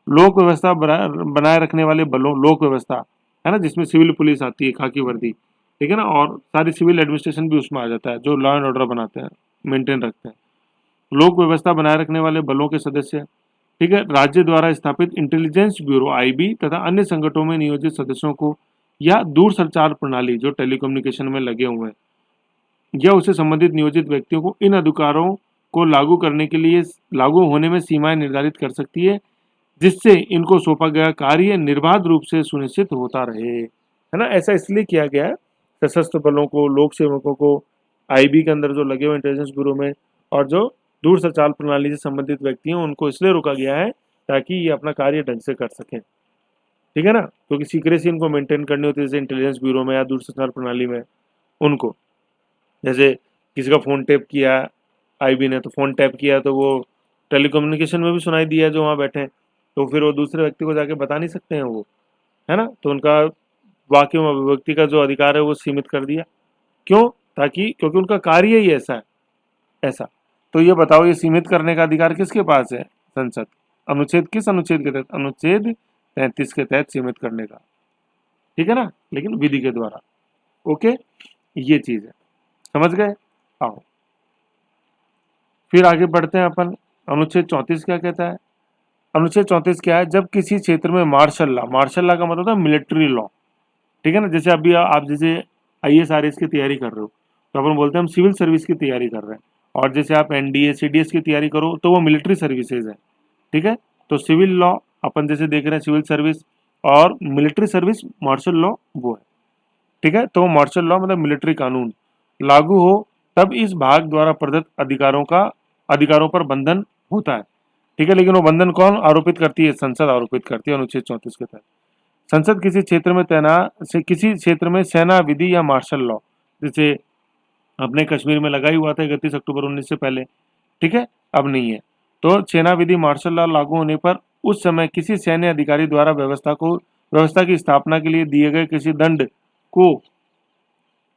लोक व्यवस्था बनाए रखने वाले बलों, लोक व्यवस्था, है ना, जिसमें सिविल पुलिस आती है, खाकी वर्दी, ठीक है ना, और सारी सिविल एडमिनिस्ट्रेशन भी उसमें आ जाता है, जो लॉ एंड ऑर्डर बनाते हैं, मेंटेन रखते हैं। लोक व्यवस्था बनाए रखने वाले बलों के सदस्य, ठीक है, राज्य द्वारा स्थापित इंटेलिजेंस ब्यूरो आईबी तथा अन्य संगठनों में नियोजित सदस्यों को, या दूर संचार प्रणाली जो टेलीकम्युनिकेशन में लगे हुए हैं, या उससे संबंधित नियोजित व्यक्तियों को इन अधिकारों को लागू करने के लिए लागू होने में सीमाएं निर्धारित कर सकती है, जिससे इनको सौंपा गया कार्य निर्बाध रूप से सुनिश्चित होता रहे, है ना। ऐसा इसलिए किया गया है, सशस्त्र बलों को, लोक सेवकों को, आईबी के अंदर जो लगे हुए इंटेलिजेंस ब्यूरो में, और जो दूर संचार प्रणाली से संबंधित व्यक्ति हैं, उनको इसलिए रोका गया है ताकि ये अपना कार्य ढंग से कर सकें, ठीक है ना, क्योंकि सीक्रेसी इनको मेंटेन करनी होती है, जैसे इंटेलिजेंस ब्यूरो में या दूर संचार प्रणाली में। उनको जैसे किसी का फ़ोन टैप किया आईबी ने, तो फ़ोन टैप किया तो वो टेलीकम्युनिकेशन में भी सुनाई दिया जो वहाँ बैठे हैं, तो फिर वो दूसरे व्यक्ति को जाके बता नहीं सकते हैं वो, है ना, तो उनका वाक्य में अभिव्यक्ति का जो अधिकार है वो सीमित कर दिया। क्यों? ताकि, क्योंकि उनका कार्य ही ऐसा है, ऐसा। तो ये बताओ, ये सीमित करने का अधिकार किसके पास है? संसद। अनुच्छेद, किस अनुच्छेद के तहत? अनुच्छेद 33 के तहत सीमित करने का, ठीक है ना, लेकिन विधि के द्वारा। ओके, ये चीज है, समझ गए? आओ फिर आगे बढ़ते हैं अपन। अनुच्छेद 34 क्या कहता है? अनुच्छेद 34 क्या है? जब किसी क्षेत्र में मार्शल लॉ, मार्शल लॉ का मतलब होता है मिलिट्री लॉ, ठीक है ना, जैसे अभी आप जैसे आईएएस आरएएस की तैयारी कर रहे हो, तो अपन बोलते हैं हम सिविल सर्विस की तैयारी कर रहे हैं, और जैसे आप एनडीए सीडीएस की तैयारी करो तो वो मिलिट्री सर्विसेज है, ठीक है। तो सिविल लॉ अपन जैसे देख रहे हैं, सिविल सर्विस, और मिलिट्री सर्विस मार्शल लॉ वो है, ठीक है। तो मार्शल लॉ मतलब मिलिट्री कानून लागू हो तब इस भाग द्वारा प्रदत्त अधिकारों पर बंधन होता है, ठीक है, लेकिन वो बंधन कौन आरोपित करती है? संसद आरोपित करती है अनुच्छेद 34 के तहत। संसद किसी क्षेत्र में तैनात से किसी क्षेत्र में सेना विधि या मार्शल लॉ, जैसे अपने कश्मीर में लगा ही हुआ था 31 अक्टूबर 19 से पहले, ठीक है, अब नहीं है, तो सेना विधि मार्शल लॉ लागू होने पर उस समय किसी सैन्य अधिकारी द्वारा व्यवस्था की स्थापना के लिए दिए गए किसी दंड को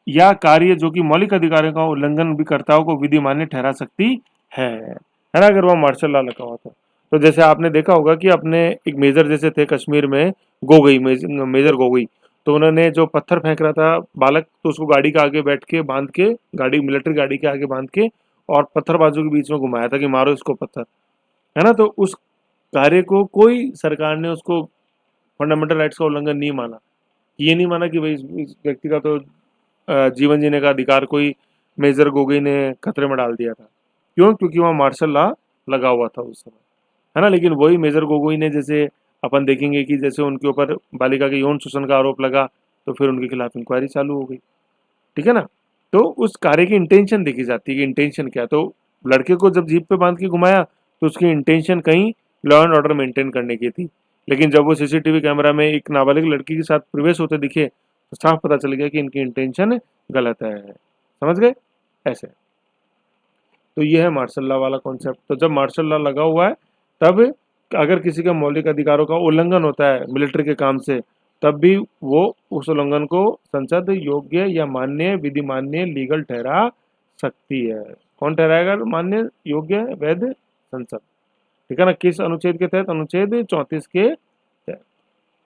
या कार्य जो कि मौलिक अधिकारों का उल्लंघन भी करता हो को विधि मान्य ठहरा सकती है ना, अगर वह मार्शल लॉ लगा हुआ था। तो जैसे आपने देखा होगा कि अपने एक मेजर जैसे थे कश्मीर में, गोगई, मेजर गोगई, तो उन्होंने जो पत्थर फेंक रहा था बालक, तो उसको गाड़ी के आगे बैठ के बांध के, गाड़ी, मिलिट्री गाड़ी के आगे बांध के, और पत्थरबाजों के बीच में घुमाया था कि मारो इसको पत्थर, है ना। तो उस कार्य को कोई सरकार ने उसको फंडामेंटल राइट्स का उल्लंघन नहीं माना, ये नहीं माना कि भाई इस व्यक्ति का तो जीवन जीने का अधिकार कोई मेजर गोगोई ने खतरे में डाल दिया था। क्यों? क्योंकि वहाँ मार्शल लॉ लगा हुआ था उस समय, है ना। लेकिन वही मेजर गोगोई ने, जैसे अपन देखेंगे कि जैसे उनके ऊपर बालिका के यौन शोषण का आरोप लगा, तो फिर उनके खिलाफ इंक्वायरी चालू हो गई, ठीक है ना। तो उस कार्य की इंटेंशन देखी जाती है कि इंटेंशन क्या है। तो लड़के को जब जीप पे बांध के घुमाया तो उसकी इंटेंशन कहीं लॉ एंड ऑर्डर मेंटेन करने की थी, लेकिन जब वो सीसीटीवी कैमरा में एक नाबालिग लड़की के साथ प्रवेश होते दिखे तो साफ पता चल गया कि इनकी इंटेंशन गलत है, समझ गए? ऐसे। तो ये है मार्शल लॉ वाला कॉन्सेप्ट। तो जब मार्शल लॉ लगा हुआ है, तब अगर किसी के मौलिक अधिकारों का उल्लंघन होता है मिलिट्री के काम से, तब भी वो उस उल्लंघन को संसद योग्य या मान्य विधि मान्य लीगल ठहरा सकती है। कौन ठहराएगा मान्य योग्य वैध? संसद। ठीक है ना, किस अनुच्छेद के तहत? अनुच्छेद 34 के तहत।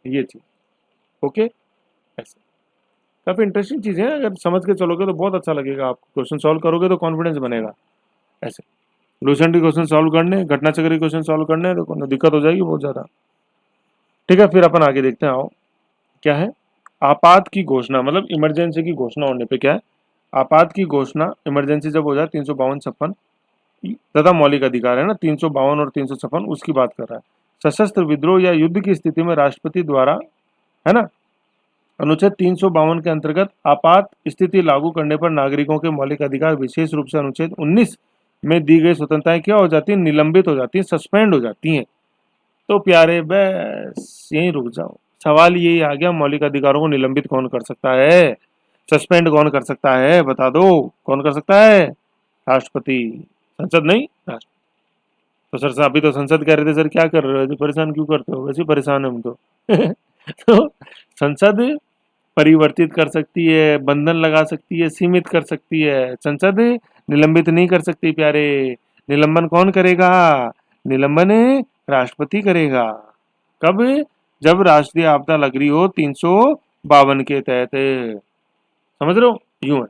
ये चीज ओके। ऐसे काफी इंटरेस्टिंग चीज है, अगर समझ के चलोगे तो बहुत अच्छा लगेगा आपको, क्वेश्चन सॉल्व करोगे तो कॉन्फिडेंस बनेगा। ऐसे लूसेंट के क्वेश्चन सॉल्व करने, घटना चक्र के क्वेश्चन सॉल्व करने तो दिक्कत हो जाएगी बहुत ज्यादा। ठीक है, फिर अपन आगे देखते हैं। आओ, क्या है आपात की घोषणा, मतलब इमरजेंसी की घोषणा होने पे क्या है? आपात की घोषणा इमरजेंसी जब हो जाए 352 तथा मौलिक अधिकार है ना, 352 और 356 उसकी बात कर रहा है। सशस्त्र विद्रोह या युद्ध की स्थिति में राष्ट्रपति द्वारा, है ना, अनुच्छेद 352 के अंतर्गत आपात स्थिति लागू करने पर नागरिकों के मौलिक अधिकार, विशेष रूप से अनुच्छेद 19 में दी गई स्वतंत्रताएं क्या हो जाती हैं? निलंबित हो जाती हैं, सस्पेंड हो जाती हैं। तो प्यारे बस यहीं रुक जाओ, सवाल यही आ गया, मौलिक अधिकारों को निलंबित कौन कर सकता है? सस्पेंड कौन कर सकता है? बता दो, कौन कर सकता है? राष्ट्रपति। संसद नहीं, राष्ट्र। तो सर अभी तो संसद कह रहे थे, सर क्या कर रहे हो, परेशान क्यों करते हो? वैसे ही परेशान है हम तो। तो संसद परिवर्तित कर सकती है, बंधन लगा सकती है, सीमित कर सकती है, संसद निलंबित नहीं कर सकती प्यारे। निलंबन कौन करेगा? निलंबन राष्ट्रपति करेगा। कब? जब राष्ट्रीय आपदा लग रही हो 352 के तहत। समझ रहे हो? यूं है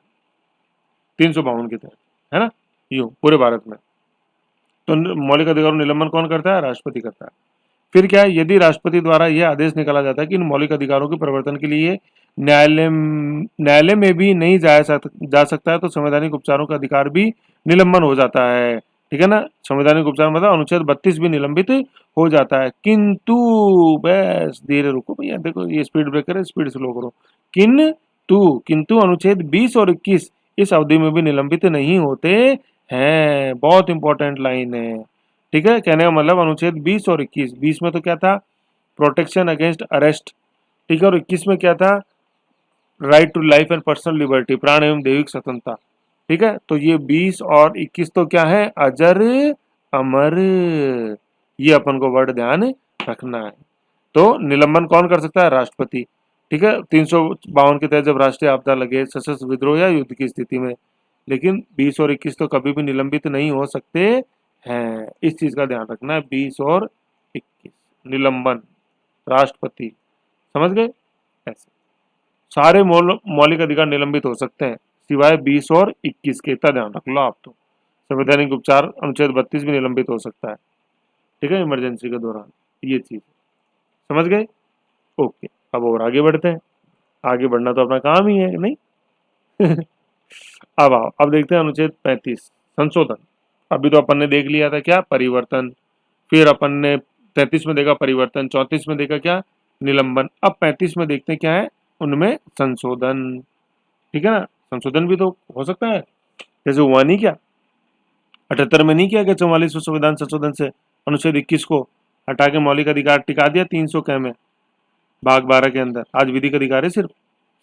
352 के तहत, है ना, यूं पूरे भारत में। तो मौलिक अधिकारों निलंबन कौन करता है? राष्ट्रपति करता है। फिर क्या है? यदि राष्ट्रपति द्वारा यह आदेश निकाला जाता है कि इन मौलिक अधिकारों के परिवर्तन के लिए न्यायालय में भी नहीं जा सकता है, तो संवैधानिक उपचारों का अधिकार भी निलंबन हो जाता है। ठीक है ना, संवैधानिक उपचार मतलब अनुच्छेद 32 भी निलंबित हो जाता है। किंतु, बस धीरे रुको भैया, देखो ये स्पीड ब्रेकर है, स्पीड स्लो करो। किंतु अनुच्छेद 20 और 21 इस अवधि में भी निलंबित नहीं होते हैं। बहुत इंपॉर्टेंट लाइन है। ठीक है, कहने का मतलब अनुच्छेद 20 और 21, 20 में तो क्या था? Protection against arrest. ठीक है, और 21 में क्या था? Right to life and personal liberty, प्राण एवं दैविक स्वतंत्रता। ठीक है, तो ये 20 और 21 तो क्या है? अजर अमर। ये अपन को वर्ड ध्यान रखना है। तो निलंबन कौन कर सकता है? राष्ट्रपति। ठीक है, 352 के तहत जब राष्ट्रीय आपदा लगे, सशस्त्र विद्रोह या युद्ध की स्थिति में। लेकिन 20 और 21 तो कभी भी निलंबित नहीं हो सकते हैं, इस चीज का ध्यान रखना है। 20 और 21 निलंबन राष्ट्रपति। समझ गए? ऐसे सारे मौलिक अधिकार निलंबित हो सकते हैं सिवाय 20 और 21 के, इतना ध्यान रख लो आप तो। संवैधानिक उपचार अनुच्छेद 32 भी निलंबित हो सकता है। ठीक है, इमरजेंसी के दौरान। ये चीज समझ गए? ओके, अब और आगे बढ़ते हैं। आगे बढ़ना तो अपना काम ही है, नहीं? अब आओ, अब देखते हैं अनुच्छेद 35 संशोधन। अभी तो अपन ने देख लिया था क्या? परिवर्तन। फिर अपन ने 33 में देखा परिवर्तन, 34 में देखा क्या? निलंबन। अब 35 में देखते हैं क्या है उनमें? संशोधन। ठीक है ना, संशोधन भी तो हो सकता है, जैसे हुआ नहीं क्या 78 में नहीं किया क्या? 44वें संविधान संशोधन से अनुच्छेद 21 को हटा के मौलिक अधिकार टिका दिया 300 क में, भाग 12 के अंदर। आज विधिक अधिकार है सिर्फ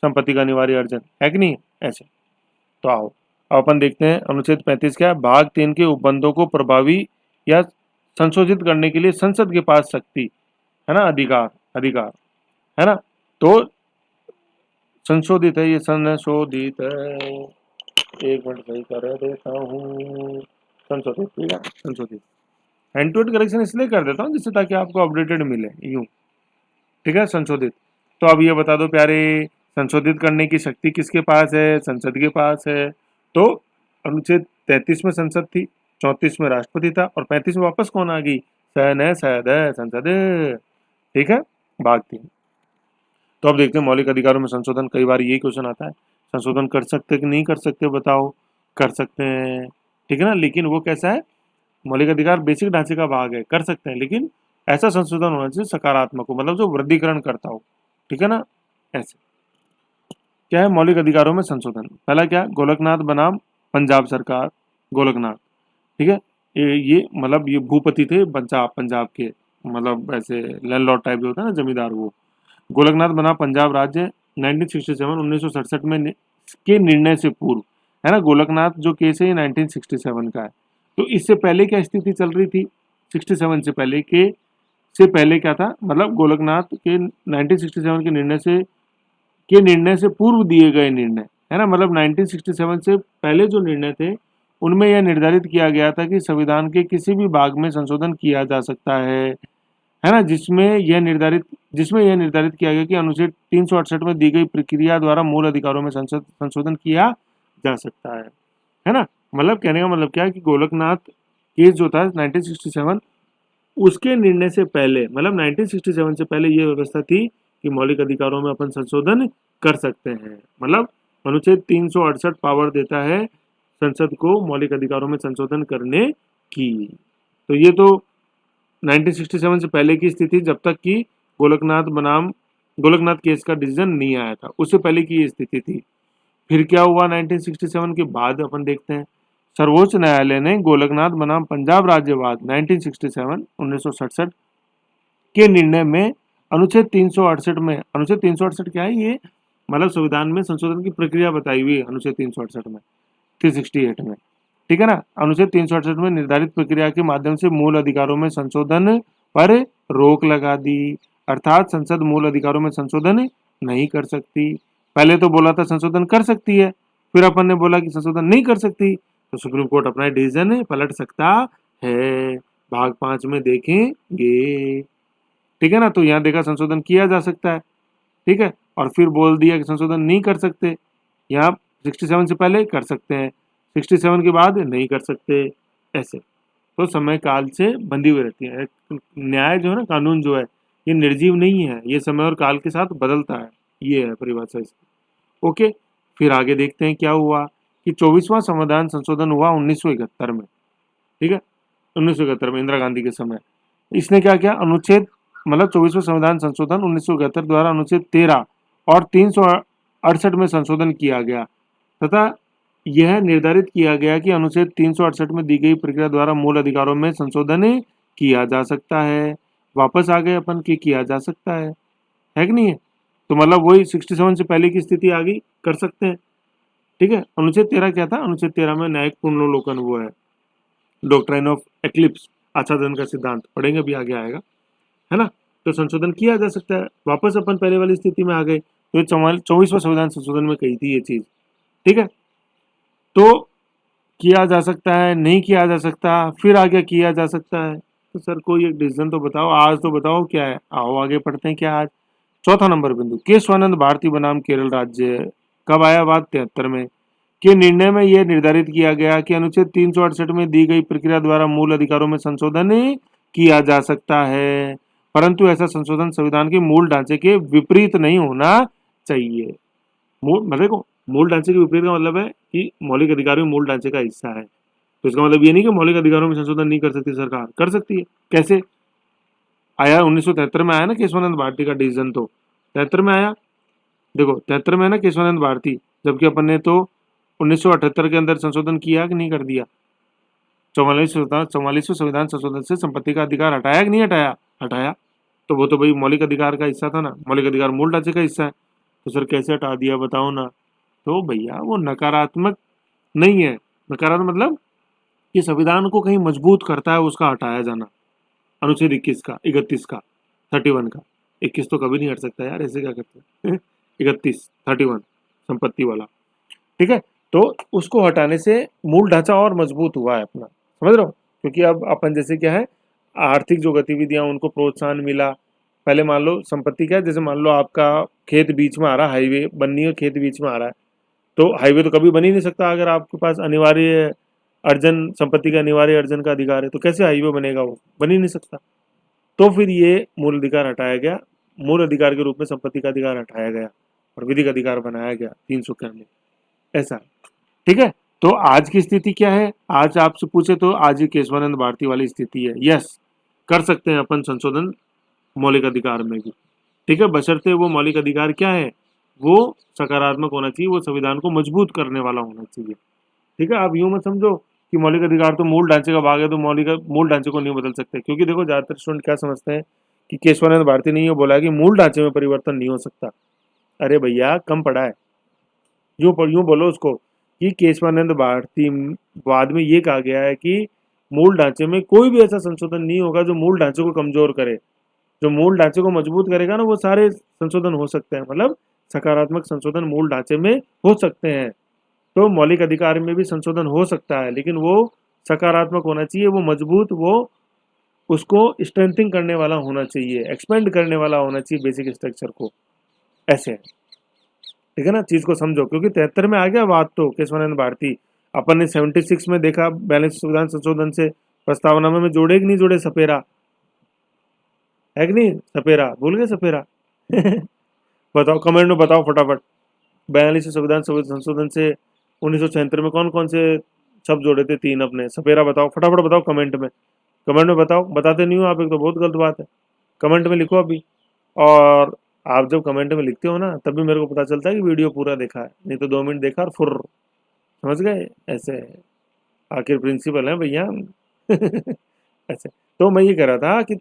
संपत्ति का अनिवार्य अर्जन, है कि नहीं? ऐसे तो आओ, अब अपन देखते हैं अनुच्छेद 35 क्या है। भाग 3 के उपबंधों को प्रभावी या संशोधित करने के लिए संसद के पास शक्ति, है ना, अधिकार अधिकार, है ना। तो संशोधित है, ये संशोधित है, एक मिनट सही कर देता हूँ। संशोधित, ठीक है, संशोधित। हैंड टू हैंड करेक्शन इसलिए कर देता हूँ जिससे ताकि आपको अपडेटेड मिले, यूं। ठीक है, संशोधित। तो अब ये बता दो प्यारे, संशोधित करने की शक्ति किसके पास है? संसद के पास है। तो अनुच्छेद 33 में संसद थी, 34 में राष्ट्रपति था, और 35 में वापस कौन आ गई? संसद। ठीक है, भाग 3। तो अब देखते हैं मौलिक अधिकारों में संशोधन। कई बार यही क्वेश्चन आता है, संशोधन कर सकते कि नहीं कर सकते? बताओ। कर सकते हैं, ठीक है ना, लेकिन वो कैसा है? मौलिक अधिकार बेसिक ढांचे का भाग है, कर सकते हैं, लेकिन ऐसा संशोधन होना चाहिए सकारात्मक हो, मतलब जो वृद्धिकरण करता हो। ठीक है ना, ऐसे क्या है मौलिक अधिकारों में संशोधन? पहला क्या? गोलकनाथ बनाम पंजाब सरकार। गोलकनाथ, ठीक है, ये मतलब ये भूपति थे पंजाब पंजाब के, मतलब ऐसे लैंडलॉर्ड टाइप जो होता है ना, जमींदार, वो। गोलकनाथ बना पंजाब राज्य 1967 1967 में के निर्णय से पूर्व, है ना। गोलकनाथ जो केस है ये 1967 का है। तो इससे पहले क्या स्थिति चल रही थी? 67 से पहले के से पहले क्या था, मतलब गोलकनाथ के 1967 के निर्णय से पूर्व दिए गए निर्णय, है ना, मतलब 1967 से पहले जो निर्णय थे उनमें यह निर्धारित किया गया था कि संविधान के किसी भी भाग में संशोधन किया जा सकता है ना, जिसमें यह निर्धारित किया गया कि अनुच्छेद 368 में दी गई प्रक्रिया द्वारा मूल अधिकारों में संशोधन किया जा सकता है ना। मतलब कहने का मतलब क्या है कि गोलकनाथ केस जो था 1967, उसके निर्णय से पहले, मतलब 1967 से पहले ये व्यवस्था थी कि मौलिक अधिकारों में अपन संशोधन कर सकते हैं। मतलब अनुच्छेद 368 पावर देता है संसद को मौलिक अधिकारों में संशोधन करने की। तो ये तो 1967 से पहले की स्थिति, जब तक कि गोलकनाथ केस का डिसीजन नहीं आया था, उससे पहले की ये स्थिति थी। फिर क्या हुआ 1967 के बाद, अपन देखते हैं। सर्वोच्च न्यायालय ने गोलकनाथ बनाम पंजाब राज्यवाद 1967 के निर्णय में अनुच्छेद 368 क्या है ये, मतलब संविधान में संशोधन की प्रक्रिया बताई हुई है अनुच्छेद 368 में, 368 में, ठीक है ना। अनुच्छेद 368 में निर्धारित प्रक्रिया के माध्यम से मूल अधिकारों में संशोधन पर रोक लगा दी, अर्थात संसद मूल अधिकारों में संशोधन नहीं कर सकती। पहले तो बोला था संशोधन कर सकती है, फिर अपन ने बोला कि संशोधन नहीं कर सकती, तो सुप्रीम कोर्ट अपना डिसीजन पलट सकता है। भाग 5 में देखेंगे, ठीक है ना। तो यहाँ देखा संशोधन किया जा सकता है, ठीक है, और फिर बोल दिया कि संशोधन नहीं कर सकते। यहाँ 67 से पहले कर सकते हैं, 67 के बाद नहीं कर सकते, ऐसे। तो समय काल से बंधी हुई रहती है। न्याय जो है ना, कानून जो है, ये निर्जीव नहीं है, ये समय और काल के साथ बदलता है, ये है परिभाषा इसकी। ओके, फिर आगे देखते हैं क्या हुआ कि 24वां संविधान संशोधन हुआ 1971 में, ठीक है, 1971 में इंदिरा गांधी के समय। इसने क्या किया, अनुच्छेद, मतलब 24वां संविधान संशोधन 1971 द्वारा अनुच्छेद 13 और 368 में संशोधन किया गया तथा यह निर्धारित किया गया कि अनुच्छेद 368 में दी गई प्रक्रिया द्वारा मूल अधिकारों में संशोधन किया जा सकता है। वापस आ गए अपन कि किया जा सकता है कि नहीं है। तो मतलब वही 67 से पहले की स्थिति आ गई, कर सकते हैं, ठीक है। अनुच्छेद 13 क्या था, अनुच्छेद 13 में न्यायिक पुनर्लोकन वो है, डॉक्ट्राइन ऑफ एक्लिप्स, आच्छादन का सिद्धांत पढ़ेंगे, अभी आगे आएगा, है ना। तो संशोधन किया जा सकता है, वापस अपन पहले वाली स्थिति में आ गए। तो ये 24वां संविधान संशोधन में कही थी ये चीज, ठीक है। तो किया जा सकता है, नहीं किया जा सकता, फिर आगे किया जा सकता है। तो सर कोई एक डिसीजन तो बताओ, आज तो बताओ क्या है। आओ आगे पढ़ते हैं क्या आज। चौथा नंबर बिंदु, केशवानंद भारती बनाम केरल राज्य कब आया, बात 73 में। के निर्णय में यह निर्धारित किया गया कि अनुच्छेद 368 में दी गई प्रक्रिया द्वारा मूल अधिकारों में संशोधन किया जा सकता है, परंतु ऐसा संशोधन संविधान के मूल ढांचे के विपरीत नहीं होना चाहिए। मतलब देखो, मूल ढांचे के विपरीत का मतलब है कि मौलिक अधिकारों में मूल ढांचे का हिस्सा है। तो इसका मतलब ये नहीं कि मौलिक अधिकारों में संशोधन नहीं कर सकती सरकार, कर सकती है। कैसे आया, 1973 में आया ना केशवानंद भारती का डिसीजन, तो 73 में आया। देखो 73 में है ना केशवानंद भारती, जबकि अपन ने तो 1978 के अंदर संशोधन किया कि नहीं कर दिया। 44वें संविधान संशोधन से संपत्ति का अधिकार हटाया कि नहीं हटाया, हटाया। तो वो तो भाई मौलिक अधिकार का हिस्सा था ना, मौलिक अधिकार मूल ढांचे का हिस्सा है। तो सर कैसे हटा दिया बताओ ना। तो भैया वो नकारात्मक नहीं है, नकारात्मक मतलब कि संविधान को कहीं मजबूत करता है उसका हटाया जाना। अनुच्छेद 21 का, 31 का, 31 का, 21 तो कभी नहीं हट सकता यार, ऐसे क्या करते हैं 31, 31 संपत्ति वाला, ठीक है। तो उसको हटाने से मूल ढांचा और मजबूत हुआ है अपना, समझ रहे हो। क्योंकि अब अपन जैसे क्या है, आर्थिक जो गतिविधियां उनको प्रोत्साहन मिला। पहले मान लो संपत्ति क्या है, जैसे मान लो आपका खेत बीच में आ रहा है, हाईवे बननी है, खेत बीच में आ रहा है, तो हाईवे तो कभी बन ही नहीं सकता अगर आपके पास अनिवार्य अर्जन, संपत्ति का अनिवार्य अर्जन का अधिकार है, तो कैसे हाईवे बनेगा, वो बन ही नहीं सकता। तो फिर ये मूल अधिकार हटाया गया, मूल अधिकार के रूप में संपत्ति का अधिकार हटाया गया और विधिक अधिकार बनाया गया 300 में, ऐसा, ठीक है। तो आज की स्थिति क्या है, आज आपसे पूछे तो आज ही केशवानंद भारती वाली स्थिति है। यस, कर सकते हैं अपन संशोधन मौलिक अधिकार में भी, ठीक है, बशर्ते वो मौलिक अधिकार क्या है, वो सकारात्मक होना चाहिए, वो संविधान को मजबूत करने वाला होना चाहिए, ठीक है। आप यूं मत समझो कि मौलिक अधिकार तो मूल ढांचे का भाग है, तो मूल ढांचे को नहीं बदल सकते। क्योंकि देखो ज्यादातर स्टूडेंट क्या समझते हैं कि केशवानंद भारती ने ये बोला कि मूल ढांचे में परिवर्तन नहीं हो सकता। अरे भैया कम पढ़ा है, यूं बोलो उसको कि केशवानंद भारती बाद में ये कहा गया है कि मूल ढांचे में कोई भी ऐसा संशोधन नहीं होगा जो मूल ढांचे को कमजोर करे। जो मूल ढांचे को मजबूत करेगा ना वो सारे संशोधन हो सकते हैं, मतलब सकारात्मक संशोधन मूल ढांचे में हो सकते हैं। तो मौलिक अधिकार में भी संशोधन हो सकता है, लेकिन वो सकारात्मक होना चाहिए, वो मजबूत, वो उसको स्ट्रेंथिंग करने वाला होना चाहिए, एक्सपेंड करने वाला होना चाहिए बेसिक स्ट्रक्चर को। ऐसे है, ठीक है ना, चीज को समझो, क्योंकि 73 में आ गया बात तो केशवानंद भारती। अपन ने 76 में देखा बैलेंस संविधान संशोधन से प्रस्तावना में जोड़े कि नहीं जोड़े सपेरा, है कि नहीं, सपेरा भूल गए सपेरा बताओ कमेंट में बताओ फटाफट। 42 संविधान संशोधन से 1976 में कौन कौन से शब्द जोड़े थे, 3 अपने, सपेरा बताओ फटाफट, बताओ कमेंट में, कमेंट में बताओ, बताते नहीं हो आप, एक तो बहुत गलत बात है। कमेंट में लिखो अभी। और आप जब कमेंट में लिखते हो ना तभी मेरे को पता चलता है कि वीडियो पूरा देखा है, नहीं तो 2 मिनट देखा और फुर, समझ गए, ऐसे है। आखिर प्रिंसिपल है भैया ऐसे। तो मैं ये कह रहा था कि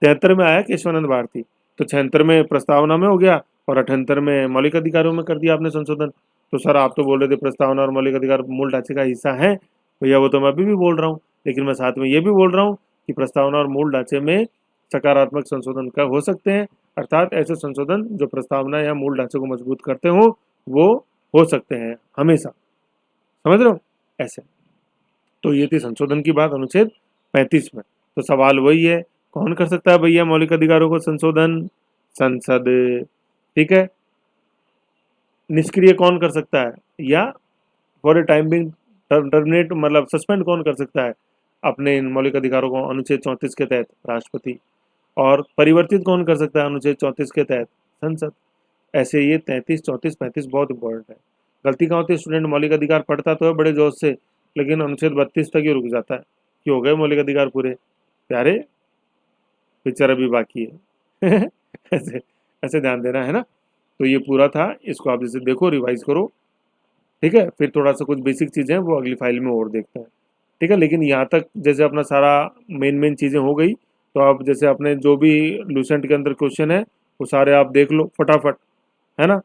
73 में आया केशवानंद भारती, तो 76 में प्रस्तावना में हो गया और 78 में मौलिक अधिकारों में कर दिया आपने संशोधन। तो सर आप तो बोल रहे थे प्रस्तावना और मौलिक अधिकार मूल ढांचे का हिस्सा है, भैया वो तो मैं अभी भी बोल रहा हूँ, लेकिन मैं साथ में ये भी बोल रहा हूँ कि प्रस्तावना और मूल ढांचे में सकारात्मक संशोधन का हो सकते हैं, अर्थात ऐसे संशोधन जो प्रस्तावना या मूल ढांचे को मजबूत करते हो वो हो सकते हैं हमेशा, समझ रहे हो, ऐसे। तो ये थी संशोधन की बात अनुच्छेद 35 में। तो सवाल वही है, कौन कर सकता है भैया मौलिक अधिकारों को संशोधन, संसद, ठीक है। निष्क्रिय कौन कर सकता है, या for a time being terminate मतलब सस्पेंड कौन कर सकता है अपने इन मौलिक अधिकारों को अनुच्छेद 34 के तहत, राष्ट्रपति। और परिवर्तित कौन कर सकता है अनुच्छेद 34 के तहत, संसद। ऐसे ये 33, 34, 35 बहुत इंपॉर्टेंट है। गलती कहाँ होती है, स्टूडेंट मौलिक अधिकार पढ़ता तो है बड़े जोश से, लेकिन अनुच्छेद 32 तक ही रुक जाता है कि हो गए मौलिक अधिकार पूरे, प्यारे पिक्चर अभी बाकी है ऐसे, ऐसे ध्यान देना है ना। तो ये पूरा था, इसको आप जैसे देखो, रिवाइज करो, ठीक है। फिर थोड़ा सा कुछ बेसिक चीज़ें हैं वो अगली फाइल में और देखते हैं, ठीक है। लेकिन यहाँ तक जैसे अपना सारा मेन मेन चीज़ें हो गई, तो आप जैसे अपने जो भी लूसेंट के अंदर क्वेश्चन है वो सारे आप देख लो फटाफट, है ना,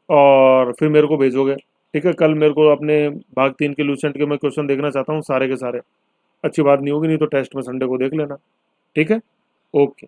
और फिर मेरे को भेजोगे, ठीक है। कल मेरे को अपने भाग 3 के लूसेंट के मैं क्वेश्चन देखना चाहता हूँ सारे के सारे। अच्छी बात नहीं होगी, नहीं तो टेस्ट में संडे को देख लेना, ठीक है। ओके।